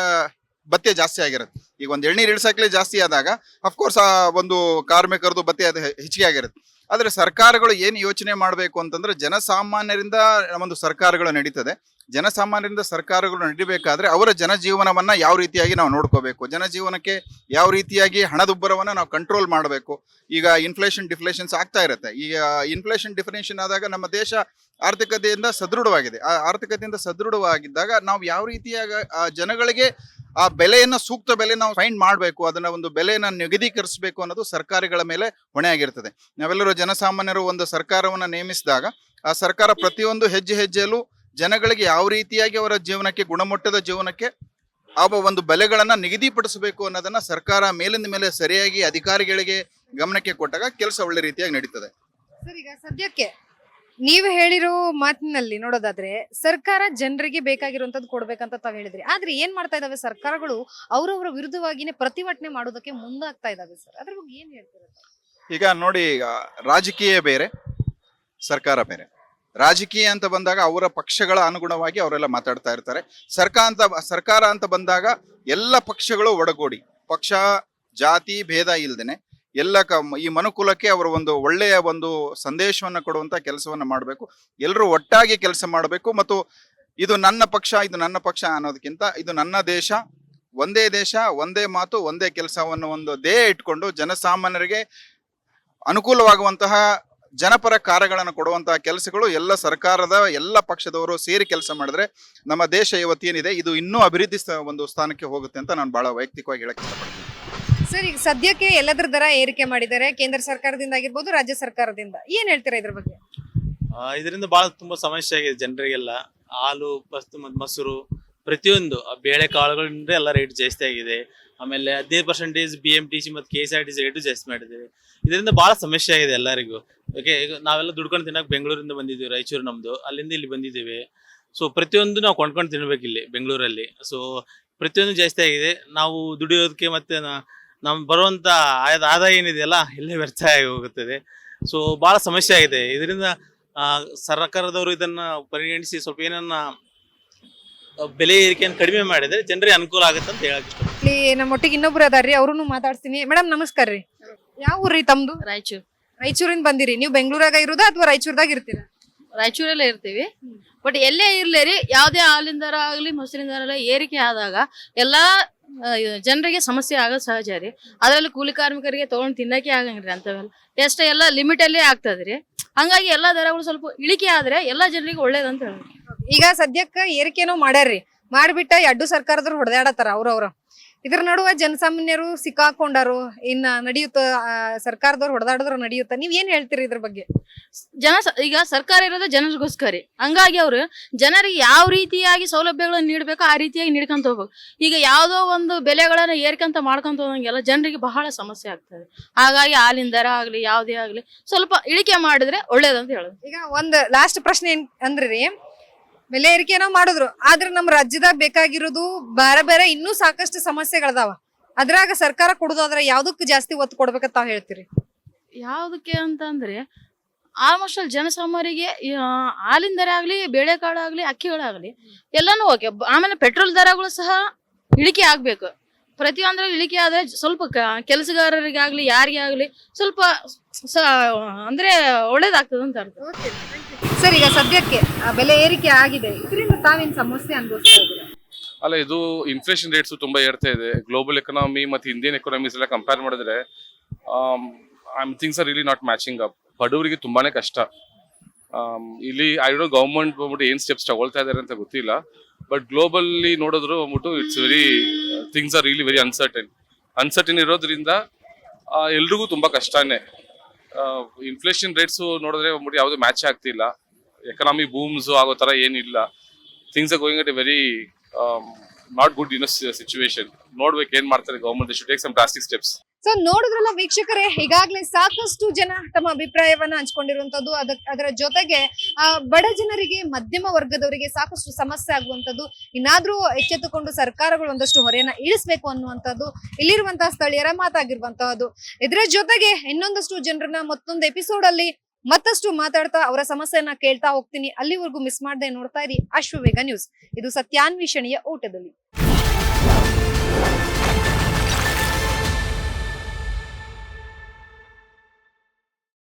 ಭತ್ಯೆ ಜಾಸ್ತಿ ಆಗಿರುತ್ತೆ. ಈಗ ಒಂದು ಎಳ್ನೀರು ಇಳಿಸಕ್ಲೆ ಜಾಸ್ತಿ ಆದಾಗ ಅಫ್ಕೋರ್ಸ್ ಆ ಒಂದು ಕಾರ್ಮಿಕರದು ಭತ್ಯೆ ಅದು ಹೆಚ್ಚಿಗೆ ಆಗಿರುತ್ತೆ. ಆದ್ರೆ ಸರ್ಕಾರಗಳು ಏನು ಯೋಚನೆ ಮಾಡಬೇಕು ಅಂತಂದ್ರೆ, ಜನಸಾಮಾನ್ಯರಿಂದ ಒಂದು ಸರ್ಕಾರಗಳು ನಡೀತದೆ. ಜನಸಾಮಾನ್ಯರಿಂದ ಸರ್ಕಾರಗಳು ನಡಿಬೇಕಾದ್ರೆ ಅವರ ಜನಜೀವನವನ್ನ ಯಾವ ರೀತಿಯಾಗಿ ನಾವು ನೋಡ್ಕೋಬೇಕು, ಜನಜೀವನಕ್ಕೆ ಯಾವ ರೀತಿಯಾಗಿ ಹಣದುಬ್ಬರವನ್ನ ನಾವು ಕಂಟ್ರೋಲ್ ಮಾಡಬೇಕು. ಈಗ ಇನ್ಫ್ಲೇಷನ್ ಡಿಫ್ಲೇಷನ್ಸ್ ಆಗ್ತಾ ಇರುತ್ತೆ. ಈಗ ಇನ್ಫ್ಲೇಷನ್ ಡಿಫ್ಲೇಷನ್ ಆದಾಗ ನಮ್ಮ ದೇಶ ಆರ್ಥಿಕತೆಯಿಂದ ಸದೃಢವಾಗಿದೆ. ಆ ಆರ್ಥಿಕತೆಯಿಂದ ಸದೃಢವಾಗಿದ್ದಾಗ ನಾವು ಯಾವ ರೀತಿಯಾಗಿ ಜನಗಳಿಗೆ ಆ ಬೆಲೆಯನ್ನ, ಸೂಕ್ತ ಬೆಲೆ ನಾವು ಫೈಂಡ್ ಮಾಡಬೇಕು, ಅದನ್ನ ಒಂದು ಬೆಲೆಯನ್ನ ನಿಗದೀಕರಿಸಬೇಕು ಅನ್ನೋದು ಸರ್ಕಾರಗಳ ಮೇಲೆ ಹೊಣೆ ಆಗಿರ್ತದೆ. ನಾವೆಲ್ಲರೂ ಜನಸಾಮಾನ್ಯರು ಒಂದು ಸರ್ಕಾರವನ್ನ ನೇಮಿಸಿದಾಗ ಆ ಸರ್ಕಾರ ಪ್ರತಿಯೊಂದು ಹೆಜ್ಜೆಯಲ್ಲೂ ಜನಗಳಿಗೆ ಯಾವ ರೀತಿಯಾಗಿ ಅವರ ಜೀವನಕ್ಕೆ, ಗುಣಮಟ್ಟದ ಜೀವನಕ್ಕೆ ಆ ಒಂದು ಬೆಲೆಗಳನ್ನ ನಿಗದಿಪಡಿಸಬೇಕು ಅನ್ನೋದನ್ನ ಸರ್ಕಾರ ಮೇಲಿಂದ ಮೇಲೆ ಸರಿಯಾಗಿ ಅಧಿಕಾರಿಗಳಿಗೆ ಗಮನಕ್ಕೆ ಕೊಟ್ಟಾಗ ಕೆಲಸ ಒಳ್ಳೆ ರೀತಿಯಾಗಿ ನಡೀತದೆ. ಸರ್, ಈಗ ಸದ್ಯಕ್ಕೆ ನೀವು ಹೇಳಿರೋ ಮಾತಿನಲ್ಲಿ ನೋಡೋದಾದ್ರೆ ಸರ್ಕಾರ ಜನರಿಗೆ ಬೇಕಾಗಿರುವಂತದ್ದು ಕೊಡ್ಬೇಕಂತ ತಾವ್ ಹೇಳಿದ್ರಿ. ಆದ್ರೆ ಏನ್ ಮಾಡ್ತಾ ಇದಾವೆ ಸರ್ಕಾರಗಳು? ಅವರವರ ವಿರುದ್ಧವಾಗಿನೇ ಪ್ರತಿಭಟನೆ ಮಾಡೋದಕ್ಕೆ ಮುಂದಾಗ್ತಾ ಇದಾವೆ ಸರ್. ಅದ್ರ ಬಗ್ಗೆ ಏನ್ ಹೇಳ್ತೀರಾ? ಈಗ ನೋಡಿ, ರಾಜಕೀಯ ಬೇರೆ, ಸರ್ಕಾರ ಬೇರೆ. ರಾಜಕೀಯ ಅಂತ ಬಂದಾಗ ಅವರ ಪಕ್ಷಗಳ ಅನುಗುಣವಾಗಿ ಅವರೆಲ್ಲ ಮಾತಾಡ್ತಾ ಇರ್ತಾರೆ. ಸರ್ಕಾರ ಅಂತ ಬಂದಾಗ ಎಲ್ಲ ಪಕ್ಷಗಳು ಒಡಗೂಡಿ, ಪಕ್ಷ ಜಾತಿ ಭೇದ ಇಲ್ದೇನೆ ಎಲ್ಲ ಈ ಮನುಕುಲಕ್ಕೆ ಅವರ ಒಂದು ಒಳ್ಳೆಯ ಒಂದು ಸಂದೇಶವನ್ನ ಕೊಡುವಂತ ಕೆಲಸವನ್ನ ಮಾಡಬೇಕು. ಎಲ್ಲರೂ ಒಟ್ಟಾಗಿ ಕೆಲಸ ಮಾಡಬೇಕು. ಮತ್ತು ಇದು ನನ್ನ ಪಕ್ಷ, ಇದು ನನ್ನ ಪಕ್ಷ ಅನ್ನೋದಕ್ಕಿಂತ ಇದು ನನ್ನ ದೇಶ, ಒಂದೇ ಮಾತು, ಒಂದೇ ಕೆಲಸವನ್ನು ಒಂದು ಧ್ಯೇಯ ಇಟ್ಕೊಂಡು ಜನಸಾಮಾನ್ಯರಿಗೆ ಅನುಕೂಲವಾಗುವಂತಹ ಜನಪರ ಕಾರ್ಯಗಳನ್ನು ಕೊಡುವಂತಹ ಕೆಲಸಗಳು ಎಲ್ಲ ಸರ್ಕಾರದ ಎಲ್ಲ ಪಕ್ಷದವರು ಸೇರಿ ಕೆಲಸ ಮಾಡಿದ್ರೆ ನಮ್ಮ ದೇಶ ಇವತ್ತೇನಿದೆ ಇದು ಇನ್ನೂ ಅಭಿವೃದ್ಧಿ ಒಂದು ಸ್ಥಾನಕ್ಕೆ ಹೋಗುತ್ತೆ ಅಂತ ನಾನು ಬಹಳ ವೈಯಕ್ತಿಕವಾಗಿ ಹೇಳಕ್ ಇಷ್ಟಪಡ್ತೀನಿ. ಸರ್, ಈಗ ಸದ್ಯಕ್ಕೆ ಎಲ್ಲದರ ದರ ಏರಿಕೆ ಮಾಡಿದ್ದಾರೆ, ಕೇಂದ್ರ ಸರ್ಕಾರದಿಂದ ಆಗಿರ್ಬೋದು, ರಾಜ್ಯ ಸರ್ಕಾರದಿಂದ. ಏನ್ ಹೇಳ್ತೀರಾ ಇದ್ರ ಬಗ್ಗೆ? ಇದರಿಂದ ಬಹಳ ತುಂಬಾ ಸಮಸ್ಯೆ ಆಗಿದೆ ಜನರಿಗೆಲ್ಲ. ಹಾಲು, ಮೊಸರು, ಪ್ರತಿಯೊಂದು ಬೇಳೆ ಕಾಳುಗಳಿಂದ ಎಲ್ಲ ರೇಟ್ ಜಾಸ್ತಿ ಆಗಿದೆ. ಆಮೇಲೆ 15% BMTC ಮತ್ತು KSRTC ರೇಟು ಜಾಸ್ತಿ ಮಾಡಿದ್ದೇವೆ. ಇದರಿಂದ ಬಹಳ ಸಮಸ್ಯೆ ಆಗಿದೆ ಎಲ್ಲರಿಗೂ. ಓಕೆ, ಈಗ ನಾವೆಲ್ಲ ದುಡ್ಕೊಂಡು ತಿನ್ನಕ್ಕೆ ಬೆಂಗಳೂರಿಂದ ಬಂದಿದ್ದೀವಿ, ರಾಯಚೂರು ನಮ್ದು, ಅಲ್ಲಿಂದ ಇಲ್ಲಿ ಬಂದಿದ್ದೇವೆ. ಸೊ ಪ್ರತಿಯೊಂದು ನಾವು ಕೊಂಡ್ಕೊಂಡು ತಿನ್ಬೇಕು ಇಲ್ಲಿ ಬೆಂಗಳೂರಲ್ಲಿ. ಸೊ ಪ್ರತಿಯೊಂದು ಜಾಸ್ತಿ ಆಗಿದೆ. ನಾವು ದುಡಿಯೋದಕ್ಕೆ ಮತ್ತೆ ನಮ್ ಬರುವಂತ ಆದಾಯ ಏನಿದೆಯಲ್ಲ ಇಲ್ಲೇ ವ್ಯರ್ಥ ಆಗಿ ಹೋಗುತ್ತದೆ. ಸೊ ಬಹಳ ಸಮಸ್ಯೆ ಆಗಿದೆ. ಇದರಿಂದ ಸರ್ಕಾರದವರು ಇದನ್ನ ಪರಿಗಣಿಸಿ ಸ್ವಲ್ಪ ಏನನ್ನ ಬೆಲೆ ಏರಿಕೆಯನ್ನು ಕಡಿಮೆ ಮಾಡಿದ್ರೆ ಜನರಿಗೆ ಅನುಕೂಲ ಆಗುತ್ತೆ ಅಂತ ಹೇಳಕ್ ಇಷ್ಟ. ಇಲ್ಲಿ ನಮ್ಮೊಟ್ಟಿಗೆ ಇನ್ನೊಬ್ರು ಅದಾರ್ರಿ, ಅವ್ರನ್ನು ಮಾತಾಡ್ತೀನಿ. ಮೇಡಮ್ ನಮಸ್ಕಾರ ರೀ. ಯಾವ ಊರ್ರಿ ತಮ್ದು? ರಾಯಚೂರು. ರಾಯಚೂರಿಂದ ಬಂದಿರಿ. ನೀವು ಬೆಂಗಳೂರಾಗ ಇರೋದಾ ಅಥವಾ ರಾಯಚೂರ್ದಾಗ ಇರ್ತೀರಾ? ರಾಯಚೂರಲ್ಲೇ ಇರ್ತೀವಿ. ಬಟ್ ಎಲ್ಲೇ ಇರ್ಲಿ ರೀ, ಯಾವುದೇ ಹಾಲಿನ ದರ ಆಗಲಿ ಮೊಸರಿನ ದರ ಏರಿಕೆ ಆದಾಗ ಎಲ್ಲಾ ಜನರಿಗೆ ಸಮಸ್ಯೆ ಆಗೋದು ಸಹಜ ರೀ. ಅದರಲ್ಲಿ ಕೂಲಿ ಕಾರ್ಮಿಕರಿಗೆ ತಗೊಂಡು ತಿನ್ನಕ್ಕೆ ಆಗಂಗ್ರಿ ಅಂತವೆಲ್ಲ ಎಷ್ಟೇ ಎಲ್ಲ ಲಿಮಿಟ್ ಅಲ್ಲೇ ಆಗ್ತದ್ರಿ. ಹಂಗಾಗಿ ಎಲ್ಲಾ ದರಗಳು ಸ್ವಲ್ಪ ಇಳಿಕೆ ಆದ್ರೆ ಎಲ್ಲಾ ಜನರಿಗೆ ಒಳ್ಳೇದಂತ ಹೇಳ್ಬೇಕು. ಈಗ ಸದ್ಯಕ್ಕ ಏರಿಕೆನೋ ಮಾಡ್ಯಾರ್ರಿ, ಮಾಡ್ಬಿಟ್ಟ ಎರಡು ಸರ್ಕಾರದವ್ರು ಹೊಡೆದಾಡತ್ತಾರ ಅವ್ರವ್ರ. ಇದ್ರ ನಡುವ ಜನಸಾಮಾನ್ಯರು ಸಿಕ್ಕಾಕೊಂಡಾರು. ಇನ್ನ ನಡೆಯುತ್ತ ಸರ್ಕಾರದವ್ರು ಹೊಡೆದಾಡಿದ್ರು ನಡೆಯುತ್ತ. ನೀವ್ ಏನ್ ಹೇಳ್ತೀರಿ ಇದ್ರ ಬಗ್ಗೆ? ಈಗ ಸರ್ಕಾರ ಇರೋದೇ ಜನರಿಗೋಸ್ಕರ. ಹಂಗಾಗಿ ಅವ್ರು ಜನರಿಗೆ ಯಾವ ರೀತಿಯಾಗಿ ಸೌಲಭ್ಯಗಳನ್ನ ನೀಡ್ಬೇಕು ಆ ರೀತಿಯಾಗಿ ನೀಡ್ಕೊಂತ ಹೋಗ್ಬೇಕು. ಈಗ ಯಾವ್ದೋ ಒಂದು ಬೆಲೆಗಳನ್ನ ಏರ್ಕಂತ ಮಾಡ್ಕೊಂತ ಹೋದಂಗೆಲ್ಲ ಜನರಿಗೆ ಬಹಳ ಸಮಸ್ಯೆ ಆಗ್ತದೆ. ಹಾಗಾಗಿ ಹಾಲಿನ ದರ ಆಗ್ಲಿ ಯಾವುದೇ ಆಗ್ಲಿ ಸ್ವಲ್ಪ ಇಳಿಕೆ ಮಾಡಿದ್ರೆ ಒಳ್ಳೇದಂತ ಹೇಳೋದು. ಈಗ ಒಂದ್ ಲಾಸ್ಟ್ ಪ್ರಶ್ನೆ ಏನ್ ಅಂದ್ರಿ, ಬೆಲೆ ಏರಿಕೆನೋ ಮಾಡಿದ್ರು, ಆದ್ರೆ ನಮ್ ರಾಜ್ಯದಾಗ ಬೇಕಾಗಿರೋದು ಬೇರೆ ಬೇರೆ ಇನ್ನೂ ಸಾಕಷ್ಟು ಸಮಸ್ಯೆಗಳದಾವ. ಅದ್ರಾಗ ಸರ್ಕಾರ ಕೊಡುದಾದ್ರೆ ಯಾವ್ದಕ್ ಜಾಸ್ತಿ ಒತ್ತು ಕೊಡ್ಬೇಕಂತ ತಾವ್ ಹೇಳ್ತೀರಿ? ಯಾವ್ದಕ್ಕೆ ಅಂತಂದ್ರೆ ಆಲ್ಮೋಸ್ಟ್ ಅಲ್ಲಿ ಜನಸಾಮಾನ್ಯರಿಗೆ ಹಾಲಿನ ದರ ಆಗ್ಲಿ, ಬೇಳೆಕಾಳು ಅಕ್ಕಿಗಳಾಗ್ಲಿ ಎಲ್ಲಾನು ಓಕೆ. ಆಮೇಲೆ ಪೆಟ್ರೋಲ್ ದರಗಳು ಸಹ ಇಳಿಕೆ ಆಗ್ಬೇಕು. ಪ್ರತಿಯೊಂದ್ರಲ್ಲಿ ಇಳಿಕೆ ಆದ್ರೆ ಸ್ವಲ್ಪ ಕೆಲಸಗಾರರಿಗಾಗ್ಲಿ ಯಾರಿಗೇ ಆಗ್ಲಿ ಸ್ವಲ್ಪ ಅಂದ್ರೆ ಒಳ್ಳೇದಾಗ್ತದೆ ಅಂತ ಅರ್ಥ. ಸರ್, ಈಗ ಸದ್ಯಕ್ಕೆ ಬೆಲೆ ಏರಿಕೆ ಆಗಿದೆ, ಇದರಿಂದ ತಾವೇನ್ ಸಮಸ್ಯೆ ಅನುಭವಿಸ್ತಾ ಇದ್ದೀರಾ? ಅಲ್ಲ, ಇದು ಇನ್ಫ್ಲೇಷನ್ ರೇಟ್ಸ್ ತುಂಬಾ ಏರ್ತಾ ಇದೆ. ಗ್ಲೋಬಲ್ ಎಕನಾಮಿ ಮತ್ತೆ ಇಂಡಿಯನ್ ಎಕನಾಮೀಸ್ ಎಲ್ಲ ಕಂಪೇರ್ ಮಾಡಿದ್ರೆ things are really not matching up. ಬಡವರಿಗೆ ತುಂಬಾನೇ ಕಷ್ಟ. ಇಲ್ಲಿ ಐ ಡೋಂಟ್ ನೋ ಗವರ್ಮೆಂಟ್ ಬಂದ್ಬಿಟ್ಟು ಏನ್ ಸ್ಟೆಪ್ಸ್ ತಗೊಳ್ತಾ ಇದಾರೆ ಅಂತ ಗೊತ್ತಿಲ್ಲ. ಬಟ್ ಗ್ಲೋಬಲ್ಲಿ ನೋಡಿದ್ರು ಬಂದ್ಬಿಟ್ಟು it's very things are really very uncertain ಇರೋದ್ರಿಂದ ಎಲ್ರಿಗೂ ತುಂಬಾ ಕಷ್ಟನೇ. ಇನ್ಫ್ಲೇಷನ್ ರೇಟ್ಸ್ ನೋಡಿದ್ರೆ ಬಂದ್ಬಿಟ್ಟು ಯಾವ್ದು ಮ್ಯಾಚ್ ಆಗ್ತಿಲ್ಲ. ಎಕನಾಮಿ ಬೂಮ್ಸ್ ಆಗೋ ತರ ಏನಿಲ್ಲ. Things are going at a very not good situation. ನೋಡ್ಬೇಕು ಏನ್ ಮಾಡ್ತಾರೆ government. Should take some drastic steps. So ನೋಡಿದ್ರಲ್ಲ ವೀಕ್ಷಕರೇ, ಈಗಾಗಲೇ ಸಾಕಷ್ಟು ಜನ ತಮ್ಮ ಅಭಿಪ್ರಾಯವನ್ನ ಹಂಚ್ಕೊಂಡಿರುವಂತದ್ದು. ಅದರ ಜೊತೆಗೆ ಬಡ ಜನರಿಗೆ, ಮಧ್ಯಮ ವರ್ಗದವರಿಗೆ ಸಾಕಷ್ಟು ಸಮಸ್ಯೆ ಆಗುವಂತದ್ದು. ಇನ್ನಾದ್ರೂ ಎಚ್ಚೆತ್ತುಕೊಂಡು ಸರ್ಕಾರಗಳು ಒಂದಷ್ಟು ಹೊರೆಯನ್ನ ಇಳಿಸ್ಬೇಕು ಅನ್ನುವಂಥದ್ದು ಇಲ್ಲಿರುವಂತಹ ಸ್ಥಳೀಯರ ಮಾತಾಗಿರುವಂತಹದ್ದು. ಇದರ ಜೊತೆಗೆ ಇನ್ನೊಂದಷ್ಟು ಜನರನ್ನ ಮತ್ತೊಂದು ಎಪಿಸೋಡ್ ಅಲ್ಲಿ ಮತ್ತಷ್ಟು ಮಾತಾಡ್ತಾ ಅವರ ಸಮಸ್ಯೆಯನ್ನ ಕೇಳ್ತಾ ಹೋಗ್ತೀನಿ. ಅಲ್ಲಿವರೆಗೂ ಮಿಸ್ ಮಾಡದೆ ನೋಡ್ತಾ ಇರಿ ಅಶ್ವವೇಗ ನ್ಯೂಸ್. ಇದು ಸತ್ಯಾನ್ವೇಷಣೆಯ ಓಟದಲ್ಲಿ.